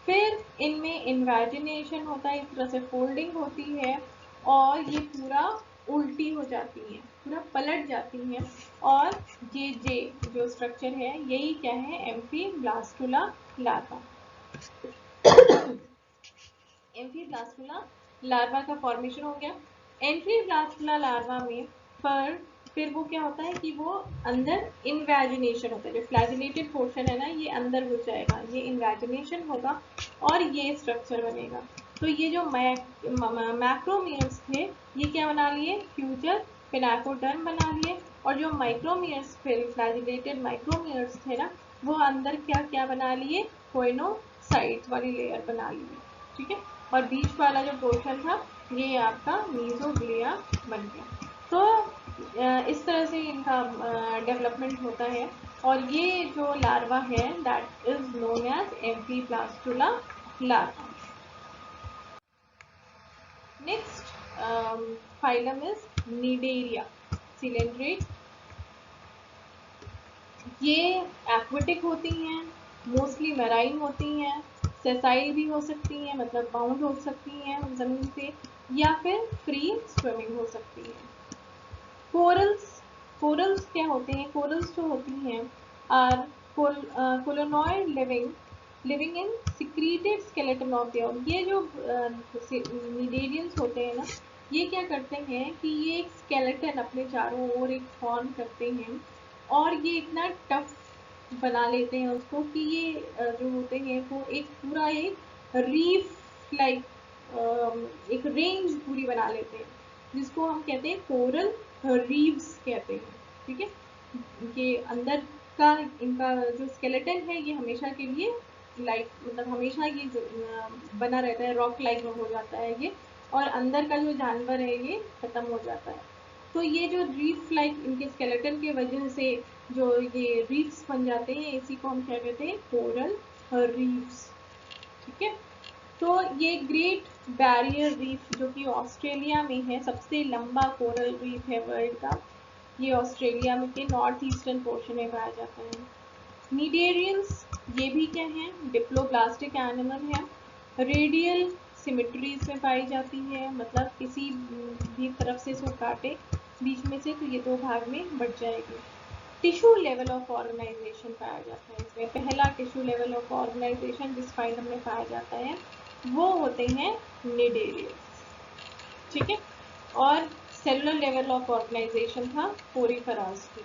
फिर इनमें इन्वेजिनेशन होता है, इस तरह से फोल्डिंग होती है और ये पूरा उल्टी हो जाती है, पूरा पलट जाती हैं। और ये जो स्ट्रक्चर है यही क्या है? एम्फीब्लास्टुला लार्वा। एम्फीब्लास्टुला लार्वा का फॉर्मेशन हो गया। एम्फीब्लास्टुला लार्वा में फिर वो क्या होता है कि वो अंदर इन्वेजिनेशन होता है, जो फ्लैजिलेटेड पोर्शन है ना ये अंदर घुस जाएगा, ये इन्वेजिनेशन होगा और ये स्ट्रक्चर बनेगा। तो ये जो मैक्रोमियर्स थे ये क्या बना लिए? फ्यूचर पिनाकोडर्म बना लिए। और जो माइक्रोमियर्स फ्लैजिलेटेड माइक्रोमियर्स थे ना वो अंदर क्या क्या बना लिए? कोइनोसाइट्स वाली लेयर बना लिए, ठीक है। और बीच वाला जो पोर्शन था ये आपका मीजोग्लिया बन गया। तो इस तरह से इनका डेवलपमेंट होता है और ये जो लार्वा है that is known as amphiblastula larva. Next phylum is Cnidaria coelenterate. ये एक्वेटिक होती हैं, मोस्टली मैराइन होती हैं, सेसाइल भी हो सकती हैं, मतलब बाउंड हो सकती हैं जमीन पे, या फिर फ्री स्विमिंग हो सकती हैं। कोरल्स क्या होते हैं? कोरल्स जो होती हैं are colonial living in secreted skeleton of the earth. ये जो निडेरियंस होते हैं ना ये क्या करते हैं कि ये एक स्केलेटन अपने चारों ओर एक फॉर्म करते हैं और ये इतना टफ बना लेते हैं उसको कि ये जो होते हैं वो एक पूरा एक रीफ लाइक एक रेंज पूरी बना लेते हैं जिसको हम कहते हैं कोरल रीव्स कहते हैं, ठीक है। ये अंदर का इनका जो स्केलेटन है ये हमेशा के लिए लाइक मतलब हमेशा ये बना रहता है, रॉक लाइक में हो जाता है ये, और अंदर का जो जानवर है ये खत्म हो जाता है। तो ये जो रीफ लाइक इनके स्केलेटन के वजह से जो ये रीफ्स बन जाते हैं इसी को हम क्या कहते हैं? कोरल रीफ्स, ठीक है। तो ये ग्रेट बैरियर रीफ जो कि ऑस्ट्रेलिया में है, सबसे लंबा कोरल रीफ है वर्ल्ड का, ये ऑस्ट्रेलिया में के नॉर्थ ईस्टर्न पोर्शन में पाया जाता है। नीडेरियंस ये भी क्या है? डिप्लोब्लास्टिक एनिमल है। रेडियल सिमेट्रीज में पाई जाती है, मतलब किसी भी तरफ से इसको काटे बीच में से तो ये दो भाग में बढ़ जाएगी। टिश्यू लेवल ऑफ ऑर्गेनाइजेशन पाया जाता है इसमें। पहला टिश्यू लेवल ऑफ ऑर्गेनाइजेशन जिस फाइलम में पाया जाता है वो होते हैं निडेरियंस, ठीक है। और सेलुलर लेवल ऑफ ऑर्गेनाइजेशन था पोरिफेरास की।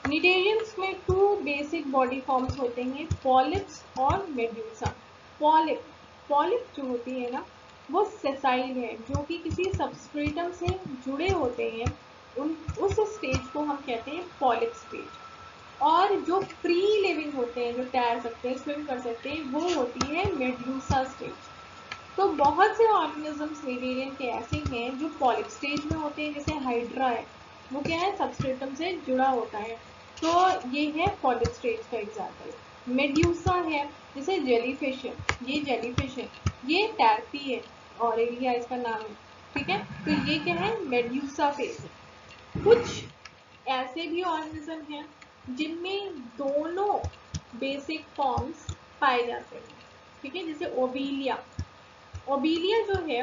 निडेरियंस में 2 बेसिक बॉडी फॉर्म्स होते हैं, पॉलिप्स और मेड्यूसा। पॉलिप जो होती है ना वो सेसाइल है, जो कि किसी सबस्ट्रेटम से जुड़े होते हैं, उस स्टेज को हम कहते हैं पॉलिप स्टेज। और जो फ्री लिविंग होते हैं, जो तैर सकते हैं, स्विम कर सकते हैं, वो होती है मेड्यूसा स्टेज। तो बहुत से ऑर्गेनिजम्स निडेरियन के ऐसे हैं जो पॉलिप स्टेज में होते हैं, जैसे हाइड्रा है, वो क्या है, सबस्ट्रेटम से जुड़ा होता है, तो ये है पॉलिप स्टेज का एग्जाम्पल। मेड्यूसा है, जैसे जेलीफिश है, ये जेलीफिश है, ये तैरती है, ऑरेलिया इसका नाम है, ठीक है, तो ये क्या है, मेड्यूसा फेज है। कुछ ऐसे भी ऑर्गेनिज्म हैं जिनमें दोनों बेसिक फॉर्म्स पाए जाते हैं, ठीक है, जैसे ओबीलिया जो है,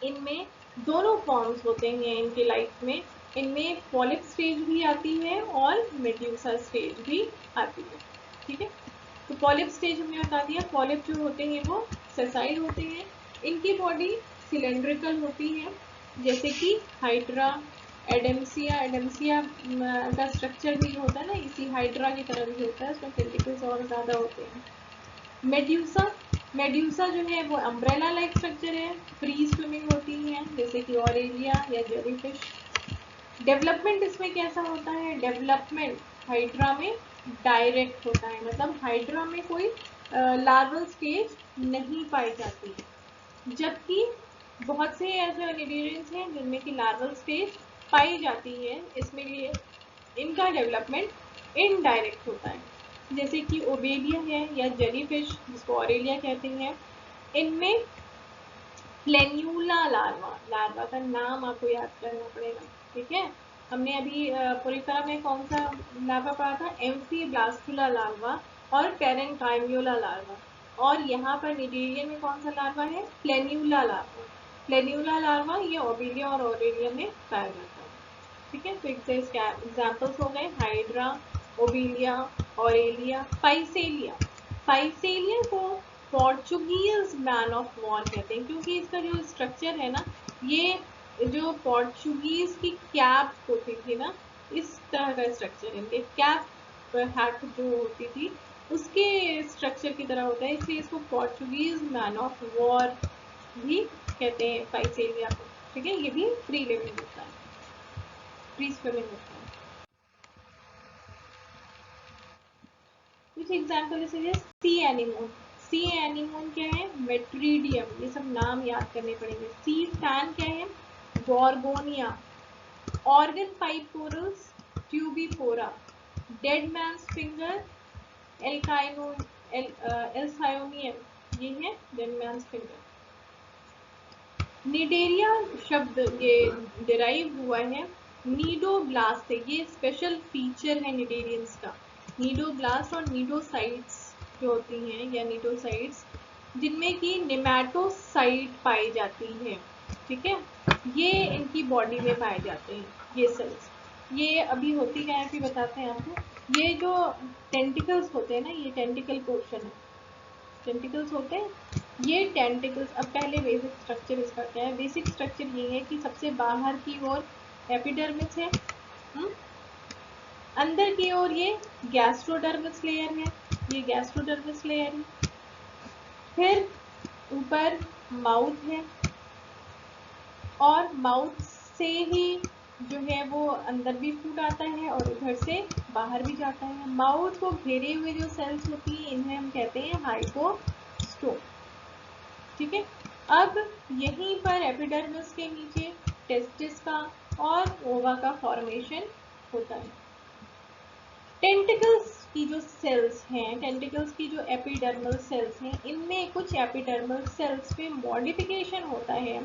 इनमें दोनों फॉर्म्स होते हैं इनके लाइफ में, इनमें पॉलिप स्टेज भी आती है और मेड्यूसा स्टेज भी आती है, ठीक है। तो पॉलिप स्टेज हमने बता दिया, पॉलिप जो होते हैं वो सेसाइल होते हैं, इनकी बॉडी सिलेंड्रिकल होती है, जैसे कि हाइड्रा, एडेम्सिया का स्ट्रक्चर भी होता है ना, इसी हाइड्रा की तरह भी होता है, उसमें टेंटिकल्स और ज़्यादा होते हैं। मेड्यूसा जो है वो अम्ब्रेला लाइक स्ट्रक्चर है, फ्री स्विमिंग होती है, जैसे कि ऑरेलिया या जेलीफिश। डेवलपमेंट इसमें कैसा होता है, डेवलपमेंट हाइड्रा में डायरेक्ट होता है, मतलब हाइड्रा में कोई लार्वल स्टेज नहीं पाई जाती, जबकि बहुत से ऐसे निडेरियंस हैं जिनमें की लार्वल स्टेज पाई जाती है, इसमें लिए इनका डेवलपमेंट इनडायरेक्ट होता है, जैसे कि ओबेलिया है या जेलीफिश, जिसको ऑरेलिया कहते हैं, इनमें प्लेन्यूला लार्वा का नाम आपको याद करना पड़ेगा, ठीक है। हमने अभी पोरिफेरा में कौन सा लार्वा पढ़ा था, एम्फीब्लास्टुला लार्वा और पेरेन्काइम्यूला लार्वा, और यहाँ पर निडेरियन में कौन सा लार्वा है, प्लेन्यूला लार्वा ये ओबेलिया और ऑरेलिया में पाया जाता है, ठीक है। तो एग्जाम्पल्स हो गए हाइड्रा, ओबेलिया, ऑरेलिया, पाइसेलिया को पोर्चुगीज मैन ऑफ वॉर कहते हैं, क्योंकि इसका जो स्ट्रक्चर है ना, ये जो पोर्चुगीज की कैप होती थी ना, इस तरह का स्ट्रक्चर है, कैप हैट जो होती थी उसके स्ट्रक्चर की तरह होता है, इसलिए इसको पोर्चुगीज मैन ऑफ वॉर भी कहते हैं पाइसेलिया को, ठीक है। ये भी फ्री लिविंग होता है, फ्री स्विमिंग होता है। कुछ एग्जाम्पल जैसे सी एनिमोन क्या है, मेट्रीडियम, ये सब नाम याद करने पड़ेंगे। सी फैन क्या है, Gorgonia, organ pipe corals, Tubipora, dead man's finger, Alcyonium, ये है डेड मैन्स फिंगर। निडेरिया शब्द ये डिराइव हुआ है नीडोब्लास्ट से, ये स्पेशल फीचर है निडेरियंस का, नीडोब्लास्ट और नीडोसाइट्स जो होती हैं, या नीडोसाइट्स, जिनमें कि निमैटोसाइट पाई जाती है, ठीक है, ये इनकी बॉडी में पाए जाते हैं, ये सेल्स। ये अभी होती है कि बताते हैं आपको, ये जो टेंटिकल्स होते हैं ना, ये टेंटिकल पोर्शन है, टेंटिकल्स होते हैं, ये टेंटिकल्स, अब पहले बेसिक स्ट्रक्चर इसका क्या है, बेसिक स्ट्रक्चर ये है कि सबसे बाहर की ओर एपिडर्मिस है, अंदर की ओर ये गैस्ट्रोडर्मिस लेयर है, ये गैस्ट्रोडर्मिस लेयर है, फिर ऊपर माउथ है, और माउथ से ही जो है वो अंदर भी फूड आता है और उधर से बाहर भी जाता है। माउथ को घेरे हुए जो सेल्स होती हैं इन्हें हम कहते हैं हाइपोस्टोम, ठीक है। अब यहीं पर एपिडर्मिस के नीचे टेस्टिस का और ओवा का फॉर्मेशन होता है। टेंटिकल्स की जो सेल्स हैं, टेंटिकल्स की जो एपिडर्मल सेल्स हैं, इनमें कुछ एपिडर्मल सेल्स में मॉडिफिकेशन होता है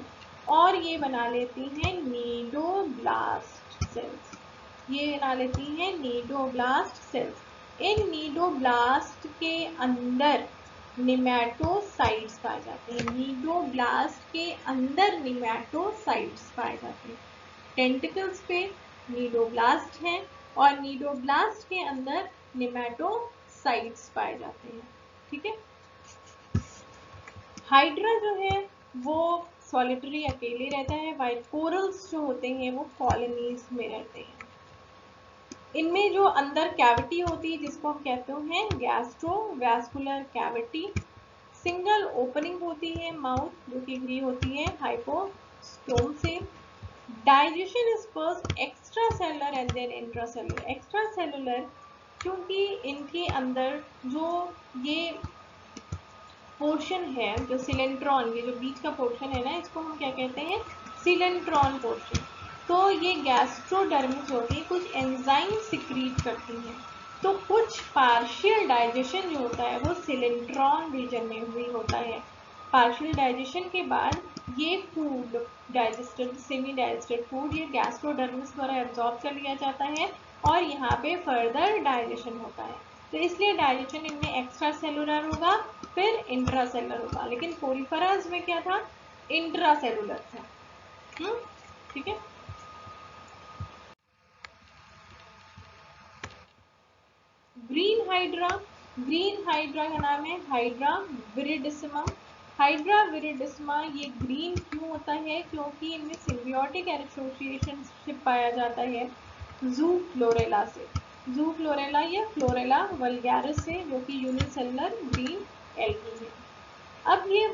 और ये बना लेती हैं नीडोब्लास्ट सेल्स, ये बना लेती हैं नीडोब्लास्ट सेल्स। इन नीडोब्लास्ट के अंदर निमैटोसाइट्स पाए जाते हैं, नीडोब्लास्ट के अंदर निमैटोसाइट्स पाए जाते हैं। टेंटिकल्स पे नीडोब्लास्ट हैं और नीडोब्लास्ट के अंदर निमैटोसाइट्स पाए जाते हैं, ठीक है। हाइड्रा जो है वो सॉलिटरी अकेले रहता है, वाइल कोरल्स जो होते हैं वो कॉलोनीज में रहते हैं। इनमें जो अंदर कैविटी होती है जिसको हम कहते हैं गैस्ट्रोवैस्कुलर कैविटी, सिंगल ओपनिंग होती है माउथ जो कि घिरी होती है हाइपोस्टोम से। Digestion is first extracellular and then intracellular. Extracellular क्योंकि इनके अंदर जो ये पोर्शन है, जो सिलेंट्रॉन, ये जो बीच का पोर्शन है ना, इसको हम क्या कहते हैं, सिलेंट्रॉन पोर्शन। तो ये गैस्ट्रोडर्मिस होती है, कुछ एंजाइम सिक्रीट करती हैं। तो कुछ पार्शियल डाइजेशन जो होता है वो सिलेंट्रॉन रीजन में हुई होता है। पार्शियल डाइजेशन के बाद ये food digested, semi digested food ये गैस्ट्रोडर्मिस द्वारा एब्जॉर्ब कर लिया जाता है और यहाँ पे फर्दर डाइजेशन होता है। तो इसलिए डाइजेशन इनमें एक्स्ट्रा सेलुलर होगा, फिर इंट्रा सेलुलर होगा, लेकिन कोरिफेरस में क्या था, इंट्रा सेलुलर था। ठीक है। ग्रीन हाइड्रा, ग्रीन हाइड्रा का नाम है हाइड्रा विरिडिसिमा। हाइड्रा विरिडिसिमा ये ग्रीन क्यों होता है, क्योंकि इनमें सिम्बियोटिक एसोसिएशनशिप पाया जाता है जू फ्लोरेला से, जू फ्लोरेला या फ्लोरेला वल्गैरिस से, जो कि यूनिसेलुलर ग्रीन एल्गी है। अब ये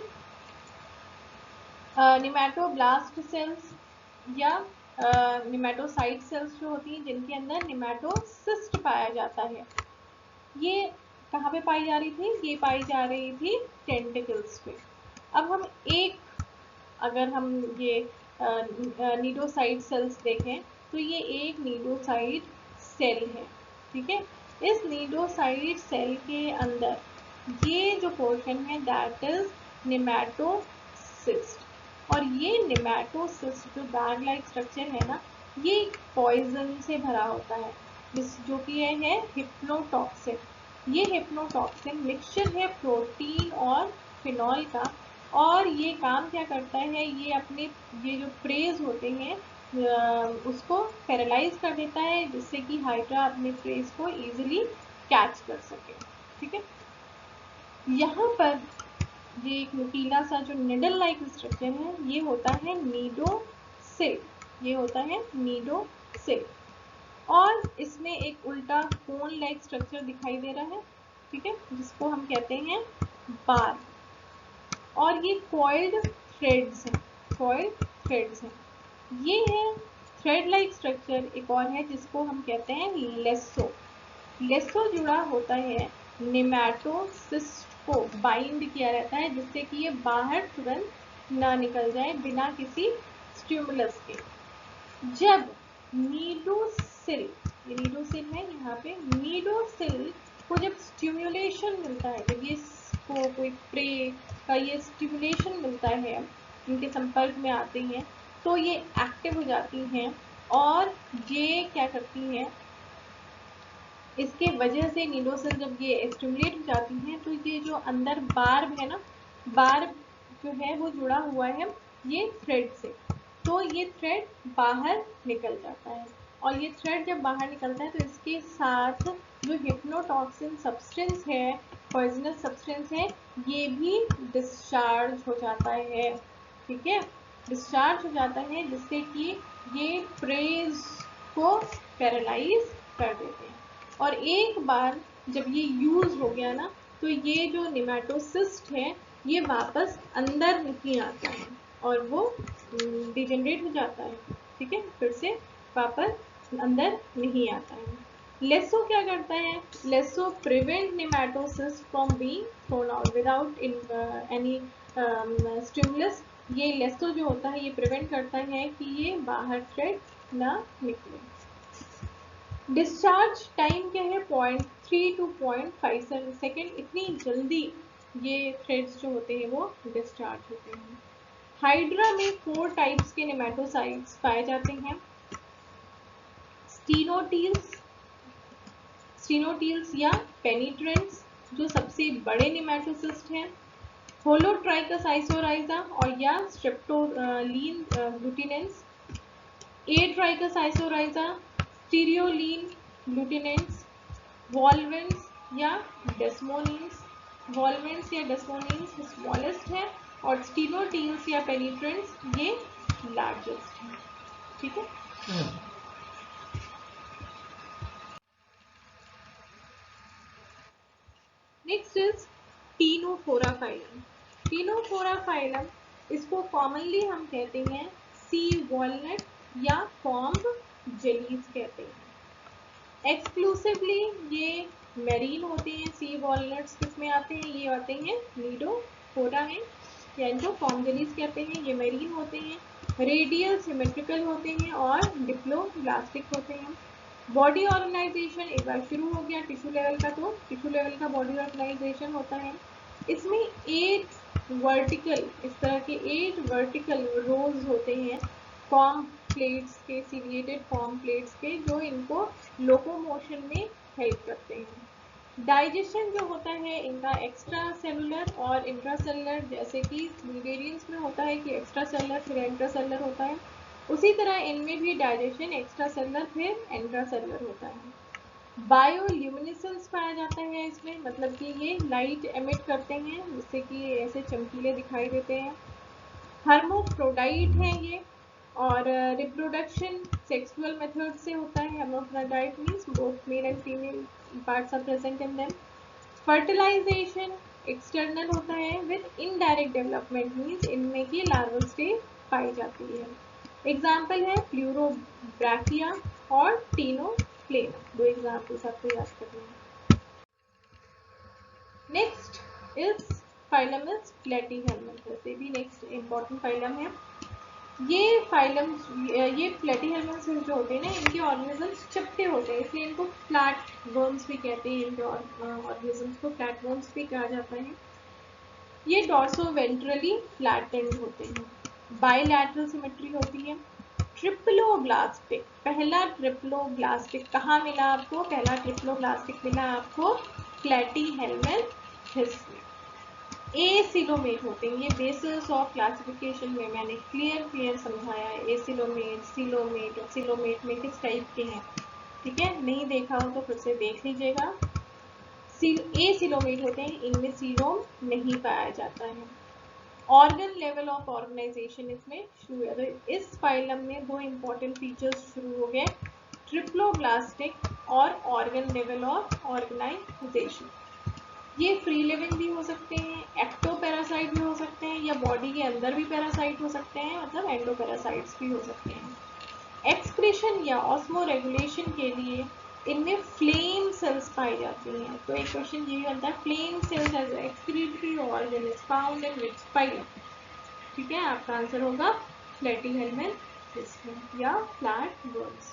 निमेटोब्लास्ट सेल्स या निमेटोसाइट सेल्स जो होती हैं जिनके अंदर निमेटोसिस्ट पाया जाता है, ये कहाँ पे पाई जा रही थी, ये पाई जा रही थी टेंटिकल्स पे। अब हम एक, अगर हम ये नीडोसाइट सेल्स देखें तो ये एक नीडोसाइट सेल है। ठीक है। इस नीडोसाइट सेल के अंदर ये जो पोर्शन है दैट इज निमेटोसिस्ट, और ये निमेटोसिस्ट जो बैग लाइक स्ट्रक्चर है ना, ये पॉइजन से भरा होता है, जो कि ये है हिप्नोटॉक्सिन। ये हिप्नोटॉक्सिन मिक्सचर है प्रोटीन और फिनॉल का, और ये काम क्या करता है, ये अपने ये जो प्रेज होते हैं उसको पैरालाइज कर देता है, जिससे कि हाइड्रा अपने प्रेज को इजीली कैच कर सके। ठीक है। यहाँ पर ये एक नुकीला सा जो निडल लाइक स्ट्रक्चर है ये होता है नीडोसिल, ये होता है नीडोसिल, और इसमें एक उल्टा कोन लाइक स्ट्रक्चर दिखाई दे रहा है। ठीक है, जिसको हम कहते हैं बार, और ये कॉइल्ड थ्रेड्स हैं, कॉइल्ड थ्रेड्स हैं। ये है थ्रेड लाइक स्ट्रक्चर। एक और है जिसको हम कहते हैं लेसो। लेसो जुड़ा होता है निमेटोसिस्ट को बाइंड किया रहता है, जिससे कि ये बाहर तुरंत ना निकल जाए बिना किसी स्टिमुलस के। जब नीडोसिल, ये नीडोसिल है यहाँ पे, नीडोसिल को जब स्टिमुलेशन मिलता है, जब ये को कोई प्रे का ये स्टिमुलेशन मिलता है, इनके संपर्क में आते हैं तो ये एक्टिव हो जाती हैं, और ये क्या करती हैं, इसके वजह से नीडोसिल जब ये स्टिमुलेट हो जाती हैं तो ये जो अंदर बार्ब है ना, बार्ब जो है वो जुड़ा हुआ है ये थ्रेड से, तो ये थ्रेड बाहर निकल जाता है, और ये थ्रेड जब बाहर निकलता है तो इसके साथ जो हिप्नोटॉक्सिन सब्सटेंस है, पॉइजनस सब्सटेंस है, ये भी डिस्चार्ज हो जाता है। ठीक है, डिस्चार्ज हो जाता है, जिससे कि ये प्रेज को पैरालाइज कर देते हैं। और एक बार जब ये यूज हो गया ना, तो ये जो निमेटोसिस्ट है ये वापस अंदर नहीं आता है और वो डिजेनरेट हो जाता है। ठीक है, फिर से वापस अंदर नहीं आता है। लेसो क्या करता है, lasso prevent nematocyst from being thrown out without any stimulus. ये लेसो जो होता है ये प्रिवेंट करता है कि ये बाहर थ्रेड ना निकले। डिस्चार्ज टाइम क्या है, 0.3 to 0.57 सेकेंड, इतनी जल्दी ये थ्रेड्स जो होते हैं वो डिस्चार्ज होते हैं। हाइड्रा में 4 टाइप्स के नेमेटोसाइट्स पाए जाते हैं। स्टीनोटील्स या पेनिट्रेंट्स जो सबसे बड़े नेमेटोसिस्ट हैं, होलोट्राइकस आइसोराइजा और या स्ट्रेप्टोलीन ग्लूटिनेंस, एट्राइकस आइसोराइजा, स्टीरियोलीन ग्लूटिनेंस, वॉल्वेंस या डेस्मोनिन्स। वॉल्वेंस या डेस्मोनिन्स स्मॉलेस्ट है और स्टीनोटील्स या पेनिट्रेंट्स ये लार्जेस्ट हैं, ठीक है। Next is Ctenophora phylum. Ctenophora phylum, इसको कॉमनली हम कहते हैं सी वॉलनट या कॉम्ब जेलीज कहते हैं। एक्सक्लूसिवली ये मेरीन होते हैं। सी वॉलनट्स किसमें आते हैं, ये आते हैं नीडोफोरा में, या इनको कॉम्ब जेलीज कहते हैं। ये मेरीन होते हैं, रेडियल सिमेट्रिकल होते हैं और डिप्लोब्लास्टिक होते हैं। बॉडी ऑर्गेनाइजेशन एक बार शुरू हो गया टिश्यू लेवल का, तो टिश्यू लेवल का बॉडी ऑर्गेनाइजेशन होता है। इसमें 8 वर्टिकल, इस तरह के 8 वर्टिकल रोज होते हैं फॉर्म प्लेट्स के, सिलिएटेड फॉर्म प्लेट्स के, जो इनको लोकोमोशन में हेल्प करते हैं। डाइजेशन जो होता है इनका एक्स्ट्रा सेलुलर और इंट्रासेलुलर, जैसे कि मिडेरियंस में होता है कि एक्स्ट्रा सेलुलर फिर इंट्रासेलुलर होता है, उसी तरह इनमें भी डाइजेशन एक्स्ट्रा सेलुलर फिर इंट्रासेलुलर होता है। बायोल्यूमिनेसेंस पाया जाता है इसमें, मतलब कि ये लाइट एमिट करते हैं जिससे कि ऐसे चमकीले दिखाई देते हैं। हर्मोफ्रोडाइट है ये, और रिप्रोडक्शन सेक्सुअल मेथड से होता है। Hermaphrodite means both male and female parts are present in them. Fertilization external होता है विद इनडायरेक्ट डेवलपमेंट मीन्स इनमें की लार्वल स्टेज पाई जाती है। एग्जाम्पल है प्लूरोब्रैकिया और टीनोफ्लेमा, दो एग्जाम्पल्स आपको याद करने हैं। नेक्स्ट इज फाइलम इज प्लेटीहेल्मिन्थ, वैसे भी नेक्स्ट इंपॉर्टेंट फाइलम है ये फाइलम। ये प्लेटीहेल्मिन्थ जो होते हैं ना, इनके ऑर्गेनिजम्स चपटे होते हैं, इसलिए इनको फ्लैट बोन्स भी कहते हैं। इनके ऑर्गेनिजम्स को फ्लैट बोन्स भी कहा जाता है। ये डॉर्सोवेंट्रली फ्लैटेंड होते हैं। बायलैटरल सिमेट्री होती है। ट्रिप्लोब्लास्टिक, पहला ट्रिप्लोब्लास्टिक कहाँ मिला आपको, पहला ट्रिप्लोब्लास्टिक मिला आपको प्लेटीहेल्मिन्थ में। एसिलोमेट होते हैं, ये बेसिस ऑफ क्लासिफिकेशन में मैंने क्लियर समझाया है। एसिलोमेट, सिलोमेट और सिलोमेट में किस टाइप के हैं, ठीक है। नहीं देखा हो तो फिर से देख लीजिएगा। एसिलोमेट होते हैं, इनमें सीलोम नहीं पाया जाता है। ऑर्गन लेवल ऑफ ऑर्गेनाइजेशन इसमें शुरू है। तो इस फाइलम में दो इंपॉर्टेंट फीचर्स शुरू हो गए, ट्रिप्लोब्लास्टिक और ऑर्गन लेवल ऑफ ऑर्गेनाइजेशन। ये फ्री लिविंग भी हो सकते हैं, एक्टोपैरासाइट भी हो सकते हैं, या बॉडी के अंदर भी पैरासाइट हो सकते हैं, मतलब एंडोपैरासाइट्स भी हो सकते हैं। एक्सक्रीशन या ऑस्मो रेगुलेशन के लिए इनमें फ्लेम सेल्स पाई जाती हैं। तो एक क्वेश्चन ये बनता है, flame cells as excretory organ is found in which phylum, ठीक है। आपका आंसर होगा प्लेटीहेल्मिन्थ या flat bones,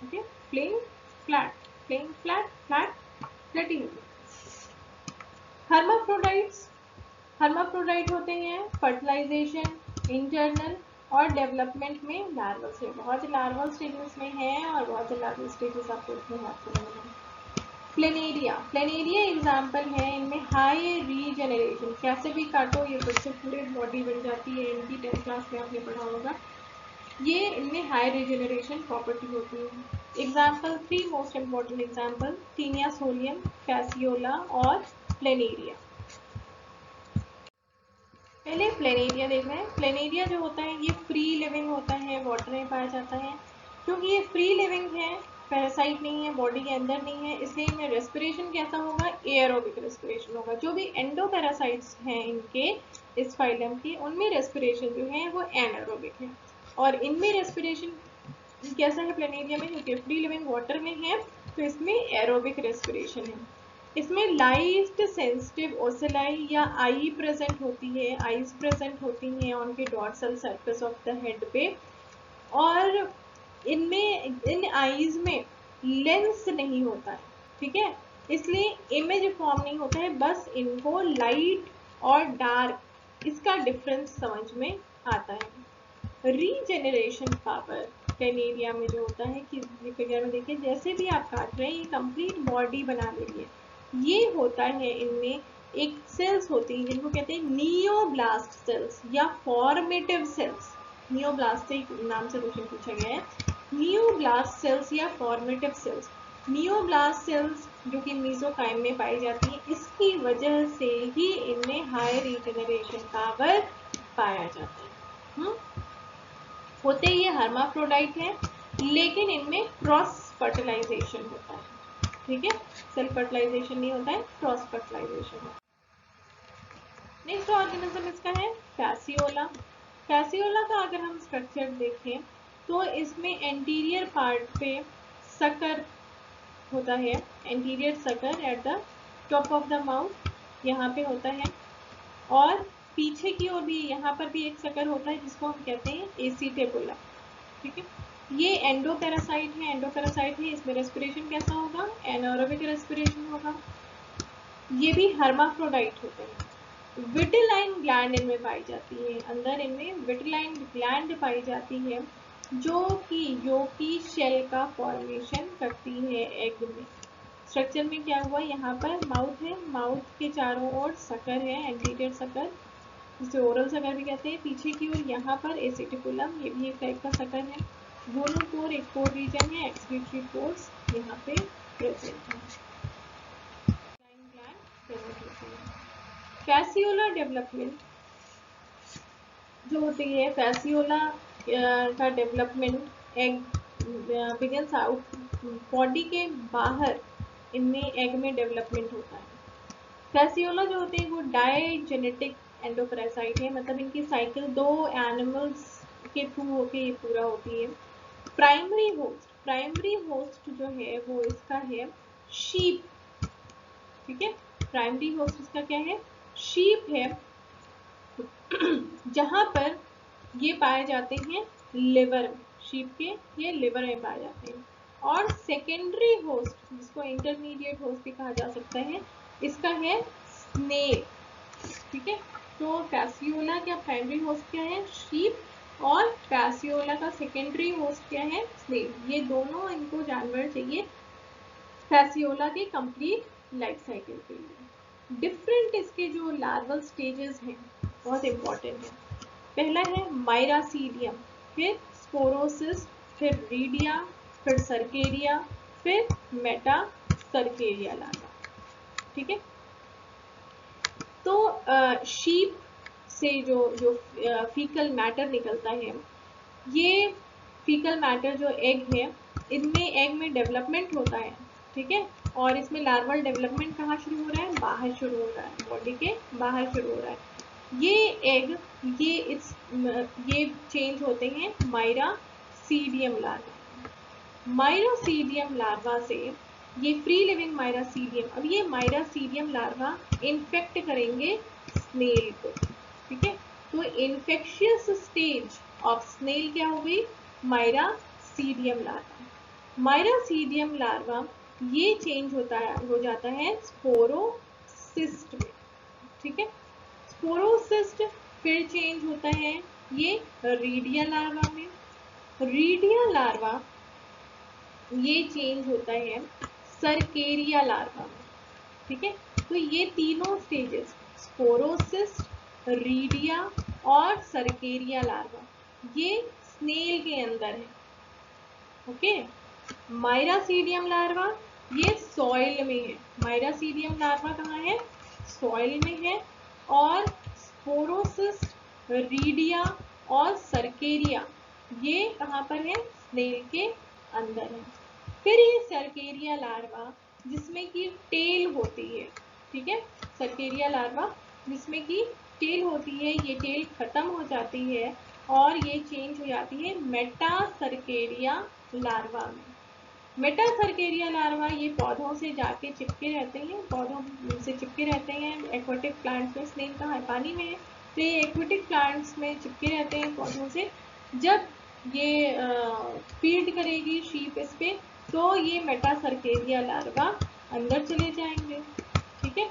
okay. Flame flat, flame flat, flat platyhelminth. Hermaphrodites, hermaphrodite होते हैं फर्टिलाइजेशन, इंटरनल और डेवलपमेंट में लार्वल स्टेज, बहुत से लार्वल स्टेजेस में है और बहुत से लार्वल स्टेजेस आपको इसमें याद करने हैं। प्लेनेरिया, प्लेनेरिया एग्जाम्पल है, इनमें हाई रीजेनरेशन, कैसे भी काटो ये फिर से पूरे बॉडी बन जाती है, इनकी 10th क्लास में आपने पढ़ा होगा। ये इनमें हाई रीजेनरेशन प्रॉपर्टी होती है। Example 3 most important example, taenia solium, fasciola और प्लेनेरिया। पहले प्लेनेरिया देख रहे हैं। प्लेनेरिया जो होता है ये फ्री लिविंग होता है, वाटर में पाया जाता है। क्योंकि ये फ्री लिविंग है, पैरासाइट नहीं है, बॉडी के अंदर नहीं है, इसलिए इनमें रेस्पिरेशन कैसा होगा, एयरोबिक रेस्पिरेशन होगा। जो भी एंडोपैरासाइट्स हैं इनके, इस फाइलम के, उनमें रेस्पिरेशन जो है वो एनारोबिक है, और इनमें रेस्पिरेशन कैसा है प्लेनेरिया में, क्योंकि फ्री लिविंग वाटर में है तो इसमें एरोबिक रेस्पिरेशन है। इसमें लाइट सेंसिटिव ओसेलाई या आई प्रेजेंट होती है, आईज प्रेजेंट होती हैं ऑन के dorsal surface of the head पे, और इनमें, इन आईज में लेंस नहीं होता है, ठीक है। इसलिए इमेज फॉर्म नहीं होता है, बस इनको लाइट और डार्क इसका डिफरेंस समझ में आता है। रीजेनरेशन पावर प्लेनेरिया में जो होता है कि फिगर में देखिए, जैसे भी आप काट रहे हैं ये कंप्लीट बॉडी बना लेंगे। ये होता है इनमें एक सेल्स होती हैं जिनको कहते हैं नियोब्लास्ट सेल्स या फॉर्मेटिव सेल्स। नियोब्लास्ट से नाम से क्वेश्चन पूछा गया है, नियोब्लास्ट सेल्स या फॉर्मेटिव सेल्स। नियोब्लास्ट सेल्स जो कि मीजोकाइम में पाई जाती है, इसकी वजह से ही इनमें हाई रिजेनरेशन पावर पाया जाता है। होते ये हर्माफ्रोडाइट है, लेकिन इनमें क्रॉस फर्टिलाइजेशन होता है। ठीक है, सेल्फ फर्टिलाइजेशन नहीं होता है, क्रॉस फर्टिलाइजेशन होता है। नेक्स्ट ऑर्गेनिज्म इसका है फैसियोला। फैसियोला का अगर हम स्ट्रक्चर देखें तो इसमें एंटीरियर पार्ट पे सकर होता है, anterior sucker at the top of the mouth यहाँ पे होता है, और पीछे की ओर भी यहाँ पर भी एक सकर होता है जिसको हम कहते हैं एसीटेबुला। ठीक है, ये एंडोपैरासाइट है, एंडोपैरासाइट है, इसमें रेस्पिरेशन कैसा होगा, एनारोबिक रेस्पिरेशन होगा। ये भी हर्माफ्रोडाइट होते हैं। विटिलाइन ग्लैंड इनमें पाई जाती है, अंदर इनमें विटिलाइन ग्लैंड पाई जाती है जो कि योकी शेल का फॉर्मेशन करती है एग में। स्ट्रक्चर में क्या हुआ, यहाँ पर माउथ है, माउथ के चारों ओर सकर है, एंटीरियर सकर जिसे ओरल सकर भी कहते हैं। पीछे की ओर यहाँ पर एसिटिकुलम, ये भी एक टाइप का सकर है। गोनोपोर एक पोर रीजन है, एक्सक्रीटरी पोर्स यहाँ पे प्रेजेंट है। फैसियोला डेवलपमेंट जो होती है, फैसियोला का development egg begins out, body के बाहर इनमें एग में डेवलपमेंट होता है। फैसियोला जो होते हैं वो डाइजेनेटिक एंडोपैरासाइट है, मतलब इनकी साइकिल दो एनिमल्स के थ्रू होके ये पूरा होती है। प्राइमरी होस्ट जो है वो इसका है शीप। ठीक है, प्राइमरी होस्ट इसका क्या है, शीप है, जहां पर ये पाए जाते हैं लिवर, शीप के ये लिवर में पाए जाते हैं। और सेकेंडरी होस्ट जिसको इंटरमीडिएट होस्ट भी कहा जा सकता है, इसका है स्नेल। ठीक है, तो फैसियोला का प्राइमरी होस्ट क्या है, शीप, और फैसियोला का सेकेंडरी होस्ट क्या है, स्नेल। ये दोनों इनको जानवर चाहिए फैसियोला के कंप्लीट लाइफ साइकिल के लिए। डिफरेंट इसके जो लार्वल स्टेजेस हैं बहुत इंपॉर्टेंट है। पहला है माइरासीडियम, फिर स्पोरोसिस, फिर रीडिया, फिर सर्केरिया, फिर मेटा सर्केरिया लार्वा। ठीक है, तो शीप से जो फीकल मैटर निकलता है, ये फीकल मैटर जो एग है, इनमें एग में डेवलपमेंट होता है। ठीक है, और इसमें लार्वल डेवलपमेंट कहाँ शुरू हो रहा है, बाहर शुरू हो रहा है, बॉडी के बाहर शुरू हो रहा है। ये एग ये चेंज होते हैं माइरासीडियम लार्वा। माइरासीडियम लार्वा से ये फ्री लिविंग माइरासीडियम, अब ये माइरासीडियम लार्वा इन्फेक्ट करेंगे स्नेल को। ठीक है, तो इन्फेक्शियस स्टेज ऑफ स्नेल क्या हो गई, माइरासीडियम लार्वा। माइरासीडियम लार्वा ये चेंज हो जाता है स्पोरोसिस्ट में। ठीक है, स्पोरोसिस्ट फिर चेंज होता है ये रीडिया लार्वा में। रीडिया लार्वा ये चेंज होता है सर्केरिया लार्वा में। ठीक है, तो ये तीनों स्टेजेस स्पोरोसिस्ट, रीडिया और सर्केरिया लार्वा ये स्नेल के अंदर है। ओके, माइरासीडियम लार्वा ये सॉइल में है, माइरासीडियम लार्वा कहाँ है, सॉइल में है, और स्पोरोसिस, रीडिया और सर्केरिया ये कहाँ पर है, स्नेल के अंदर है। फिर ये सर्केरिया लार्वा जिसमें कि टेल होती है। ठीक है, सर्केरिया लार्वा जिसमें कि टेल होती है, ये टेल खत्म हो जाती है और ये चेंज हो जाती है मेटा सर्केरिया लार्वा में। मेटा सर्केरिया लार्वा ये पौधों से जाके चिपके रहते हैं, पौधों से चिपके रहते हैं एक्वेटिक प्लांट्स में। स्नेल कहाँ है, पानी में है, तो ये एक्वेटिक प्लांट्स में चिपके रहते हैं पौधों से। जब ये फीड करेगी शीप इस पे, तो ये मेटा सर्केरिया लार्वा अंदर चले जाएंगे। ठीक है,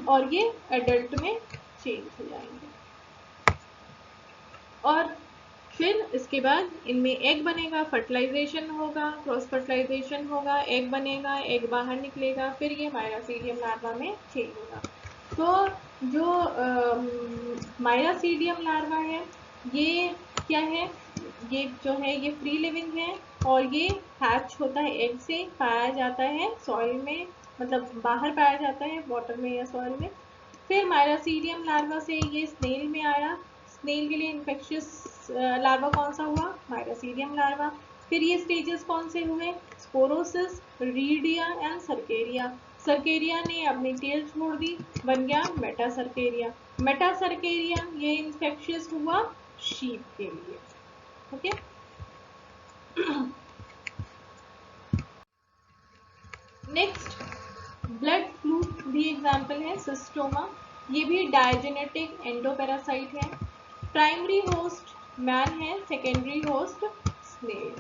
और ये एडल्ट में चेंज हो जाएंगे, और फिर इसके बाद इनमें एग बनेगा, फर्टिलाइजेशन होगा, क्रॉस फर्टिलाइजेशन होगा, एग बनेगा, एग बाहर निकलेगा, फिर ये माइरासीडियम लार्वा में चेंज होगा। तो जो माइरासीडियम लार्वा है ये क्या है, ये जो है ये फ्री लिविंग है, और ये हैच होता है एग से, पाया जाता है सॉइल में, मतलब बाहर पाया जाता है वाटर में या सॉइल में। फिर माइरासीडियम लार्वा से ये स्नेल में आया, स्नेल के लिए इन्फेक्शियस लार्वा कौन सा हुआ, माइरासीडियम लार्वा। फिर ये स्टेजेस कौन से हुए, sporocyst, redia and cercaria. Cercaria ने अपनी टेल छोड़ दी, बन गया मेटासर्केरिया। मेटासर्केरिया ये इन्फेक्शियस हुआ शीप के लिए। ओके नेक्स्ट ब्लड फ्लू भी एग्जाम्पल है, सिस्टोमा, ये भी डायजेनेटिक एंडोपैरासाइट है। प्राइमरी होस्ट मैन है, secondary host snail.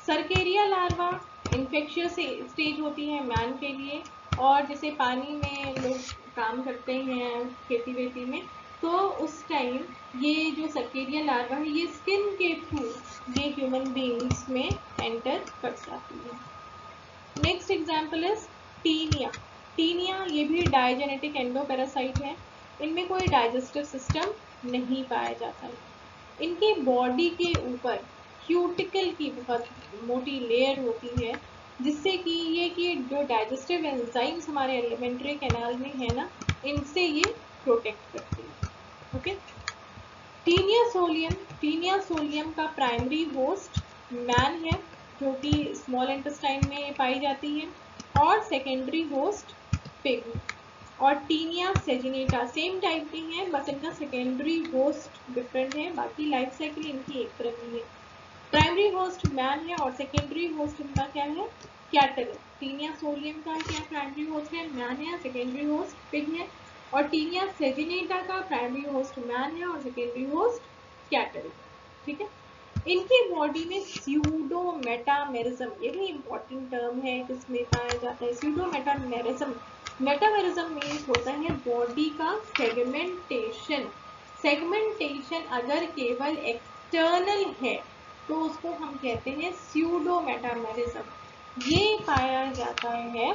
Cercaria larva infectious stage होती है मैन के लिए, और जैसे पानी में लोग काम करते हैं खेती वेती में, तो उस टाइम ये जो सर्केरिया लार्वा है ये स्किन के थ्रू ये ह्यूमन बींग्स में एंटर कर जाती है। Next example is taenia. Taenia ये भी डायजेनेटिक एंडोपैरासाइट है, इनमें कोई डाइजेस्टिव सिस्टम नहीं पाया जाता है। इनकी बॉडी के ऊपर क्यूटिकल की बहुत मोटी लेयर होती है, जिससे कि ये कि जो डाइजेस्टिव एंजाइम्स हमारे एलिमेंट्री कैनाल में है ना, इनसे ये प्रोटेक्ट करती है। ओके टीनिया सोलियम का प्राइमरी होस्ट मैन है, जो कि स्मॉल इंटेस्टाइन में पाई जाती है, और सेकेंडरी होस्ट पिग। और टीनिया सेजिनेटा सेम टाइप की है, बस इनका सेकेंडरी होस्ट डिफरेंट है, बाकी लाइफ साइकिल इनकी एक तरह की है। प्राइमरी होस्ट मैन है और सेकेंडरी होस्ट इनका क्या है, कैटल। टीनिया सोलियम का क्या प्राइमरी होस्ट है, मैन है, सेकेंडरी होस्ट पिग है। और टीनिया सेजिनेटा का प्राइमरी होस्ट मैन है और सेकेंडरी होस्ट कैटल। ठीक है, इनकी बॉडी में स्यूडोमेटामेरिज्म, ये भी इंपॉर्टेंट टर्म है, किसमें पाया जाता है स्यूडोमेटामेरिज्म। मेटामेरिज्म मीन्स होता है बॉडी का सेगमेंटेशन। सेगमेंटेशन अगर केवल एक्सटर्नल है तो उसको हम कहते हैं स्यूडोमेटामेरिज्म। ये पाया जाता है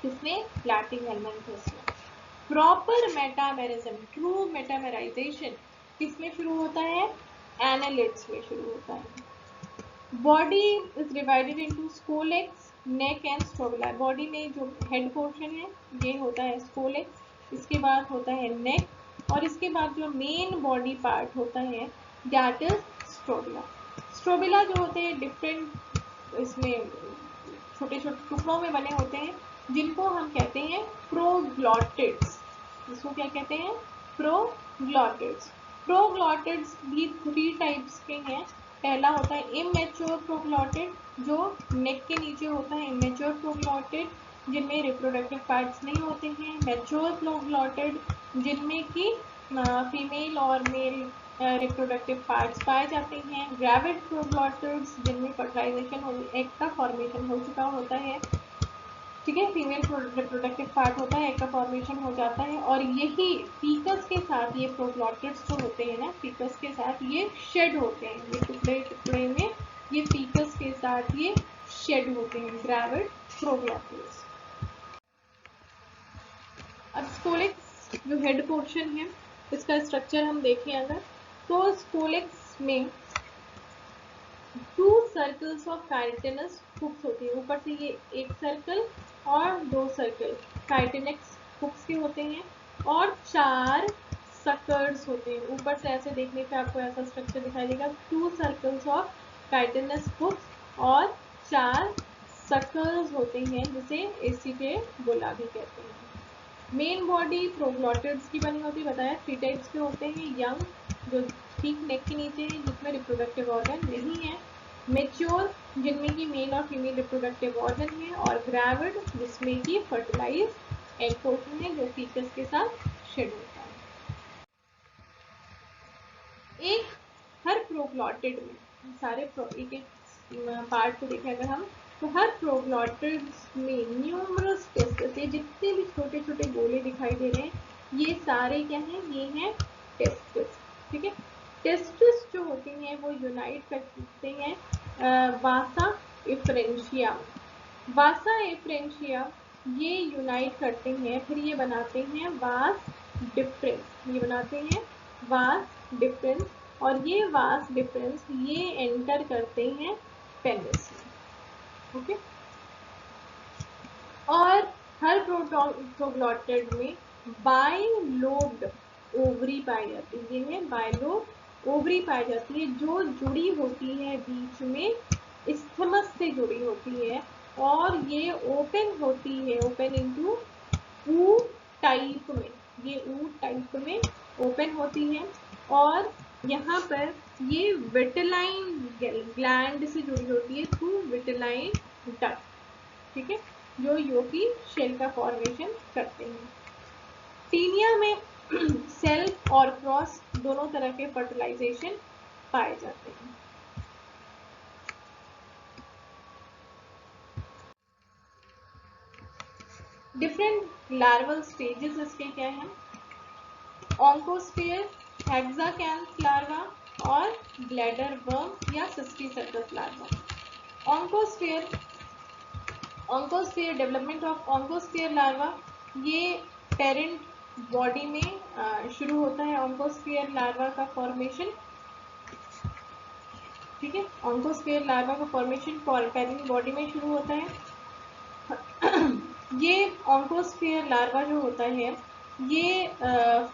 किसमें, प्लैटिहेल्मिन्थस में। प्रॉपर मेटामेरिज्म, ट्रू मेटामेराइजेशन किसमें शुरू होता है, एनालिड्स में शुरू होता है। Body is divided into scolex, neck and strobila. Body में जो हेड पोर्शन है ये होता है स्कोलेक्स, इसके बाद होता है नेक, और इसके बाद जो मेन बॉडी पार्ट होता है दैट इज स्ट्रोबिला। स्ट्रोबिला जो होते हैं डिफरेंट इसमें छोटे छोटे टुकड़ों में बने होते हैं, जिनको हम कहते हैं प्रोग्लॉटिड्स। इसको क्या कहते हैं, प्रोग्लॉटिड्स। प्रोग्लॉटिड्स भी 3 टाइप्स के हैं। पहला होता है इमेच्योर प्रोग्लॉटिड, जो नेक के नीचे होता है इमेच्योर प्रोग्लॉटिड, जिनमें रिप्रोडक्टिव पार्ट्स नहीं होते हैं। मैच्योर प्रोग्लॉटिड, जिनमें कि फीमेल और मेल रिप्रोडक्टिव पार्ट्स पाए जाते हैं। ग्रेविड प्रोग्लॉटिड्स, जिनमें फर्टिलाइजेशन एग का फॉर्मेशन हो चुका होता है। ठीक है, फीमेल रिप्रोडक्टिव पार्ट होता है, एग का फॉर्मेशन हो जाता है, और यही फीकस के साथ ये प्रोग्लॉटिड्स जो होते हैं ना, फीकस के साथ ये शेड होते हैं, ये टुकड़े टुकड़े में ये फीकस के साथ ये शेड होते हैं, ग्रेविड प्रोग्लॉटिड्स। अब स्कोलेक्स जो हेड पोर्शन है, इसका स्ट्रक्चर हम देखें अगर, तो स्कोलेक्स में 2 सर्कल्स ऑफ काइटिनस हुक्स होती है। ऊपर से ये एक सर्कल और 2 सर्कल काइटिनेक्स हुक्स के होते हैं, और 4 सकर्स होते हैं। ऊपर से ऐसे देखने पे आपको ऐसा स्ट्रक्चर दिखाई देगा, 2 सर्कल्स ऑफ काइटिनस हुक्स और 4 सकर्स होते हैं, जिसे एसिटेबुला भी कहते हैं। मेन बॉडी प्रोग्लॉटिड्स की बनी होती है, बताया 3 टाइप्स के होते हैं। यंग, जो ठीक नेक के नीचे है, जिसमें रिप्रोडक्टिव ऑर्गन नहीं है। मेच्योर, जिनमें कि मेल और फीमेल रिप्रोडक्टिव ऑर्गन है। और ग्रेविड, जिसमें कि फर्टिलाइज एग पोर्शन है, जो फीकस के साथ शेड होता है। एक हर प्रोग्लॉटिड में सारे एक एक पार्ट को देखें अगर हम, तो हर प्रोग्लॉटिड्स में न्यूमरस टेस्टिस, ये जितने भी छोटे छोटे गोले दिखाई दे रहे हैं, ये सारे क्या हैं, ये हैं टेस्टिस। ठीक है, टेस्टिस जो होती हैं वो यूनाइट करते हैं वासा एफरेंशिया। वासा एफरेंशिया ये यूनाइट करते हैं, फिर ये बनाते हैं वास डिफरेंस, ये बनाते हैं वास डिफरेंस, और ये वास डिफरेंस ये एंटर करते हैं पेनिस में। ओके, और हर प्रोग्लॉटिड में बाइलोब्ड ओवरी पाई जाती है। ये है बाइलोब ओवरी पाई जाती है जो जुड़ी होती है बीच में इस्थमस से जुड़ी होती है, और ये ओपन होती है, ओपन इनटू ऊ टाइप में, ये ऊ टाइप में ओपन होती है। और यहाँ पर ये विटेलाइन ग्लैंड से जुड़ी होती है थ्रू विटेलाइन डक्ट। ठीक है, जो योगी शेल का फॉर्मेशन करते हैं। टीनिया में सेल्फ और क्रॉस दोनों तरह के फर्टिलाइजेशन पाए जाते हैं। डिफरेंट लार्वल स्टेजेस इसके क्या हैं? ऑन्कोस्फीयर, हेक्साकैंथ लार्वा और ब्लैडर वर्म या cysticercus larva. Oncosphere, oncosphere development of oncosphere larva, ये पेरेंट बॉडी में शुरू होता है ऑन्कोस्फीयर लार्वा का फॉर्मेशन। ठीक है, ऑन्कोस्फीयर लार्वा का फॉर्मेशन पेरेंट बॉडी में शुरू होता है। ये ऑन्कोस्फीयर लार्वा जो होता है ये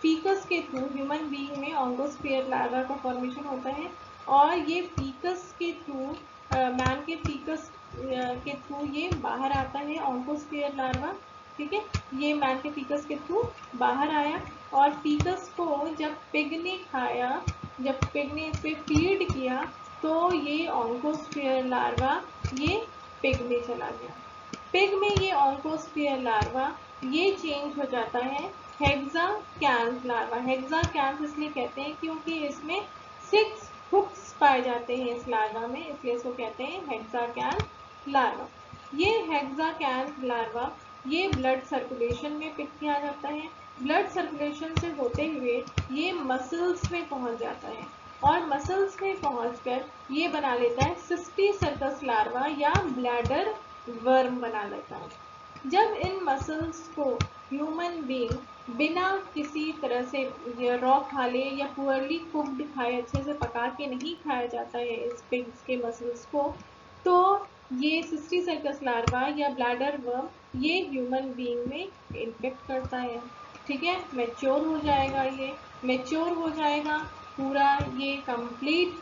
फीकस के थ्रू, ह्यूमन बीइंग में ऑन्कोस्फीयर लार्वा का फॉर्मेशन होता है, और ये फीकस के थ्रू, मैन के फीकस के थ्रू ये बाहर आता है ऑन्कोस्फीयर लार्वा। ठीक है, ये मैन के फीकस के थ्रू बाहर आया, और फीकस को जब पिग ने खाया, जब पिग ने इस पे फीड किया, तो ये ऑन्कोस्फीयर लार्वा ये पिग में चला गया। पिग में ये ऑन्कोस्फीयर लार्वा ये चेंज हो जाता है हेक्साकैंथ लार्वा। हेक्साकैंथ इसलिए कहते हैं क्योंकि इसमें 6 हुक्स पाए जाते हैं इस लार्वा में, इसलिए इसको कहते हैं हेक्साकैंथ लार्वा। ये हेक्साकैंथ लार्वा ये ब्लड सर्कुलेशन में पिक किया जाता है। ब्लड सर्कुलेशन से होते हुए ये मसल्स में पहुंच जाता है, और मसल्स में पहुंचकर ये बना लेता है सिस्टी सर्कस लार्वा या ब्लैडर वर्म बना लेता है। जब इन मसल्स को ह्यूमन बीइंग बिना किसी तरह से रॉ खा ले या पुअरली कुक्ड खाए, अच्छे से पका के नहीं खाया जाता है इस पिग्स के मसल्स को, तो ये सिस्टी सर्कस लार्वा या ब्लैडर वर्म ये ह्यूमन बीइंग में इन्फेक्ट करता है। ठीक है, मैच्योर हो जाएगा, ये मैच्योर हो जाएगा पूरा, ये कंप्लीट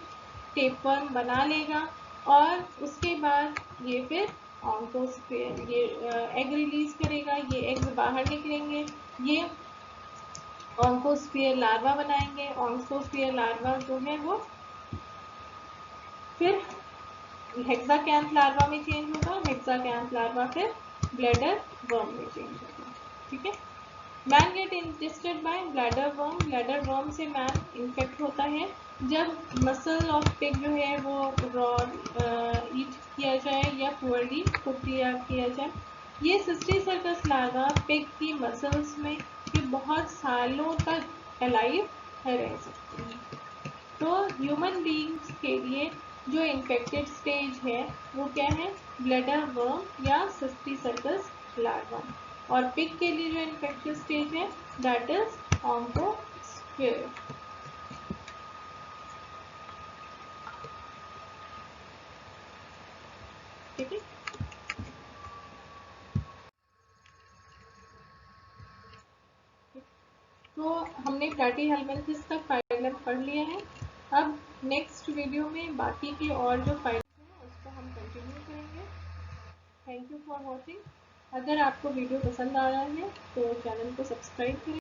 टेपवर्म बना लेगा, और उसके बाद ये फिर ऑन्कोस्फीयर ये एग रिलीज करेगा, ये एग्स बाहर निकलेंगे, ये ऑन्कोस्फीयर लार्वा बनाएंगे। ऑन्कोस्फीयर लार्वा जो है वो फिर हेक्साकैंथ लार्वा में चेंज होगा, हेक्साकैंथ लार्वा फिर ब्लैडर वर्म में चेंज होगा। ठीक है, man get ingested by bladder worm. Bladder worm से मैन इन्फेक्ट होता है जब मसल ऑफ पिग जो है वो रॉ ईट किया जाए या पुअरली कुक किया जाए। ये सिस्टी सर्कस लार्वा पिग की मसल्स में ये बहुत सालों तक अलाइव रह सकते हैं। तो ह्यूमन बीइंग्स के लिए जो इन्फेक्टेड स्टेज है वो क्या है? ब्लैडर वर्म या सिस्टी सर्कस लार्वा। और पिग के लिए जो इन्फेक्टेड स्टेज है दैट इज ऑन्कोस्फीयर। ठीक है, तो हमने प्लैटीहेल्मिन्थेस तक फाइलम पढ़ लिया है। अब नेक्स्ट वीडियो में बाकी के और जो फाइलम हैं उसको हम कंटिन्यू करेंगे। Thank you for watching. अगर आपको वीडियो पसंद आ रहा है तो चैनल को सब्सक्राइब करें।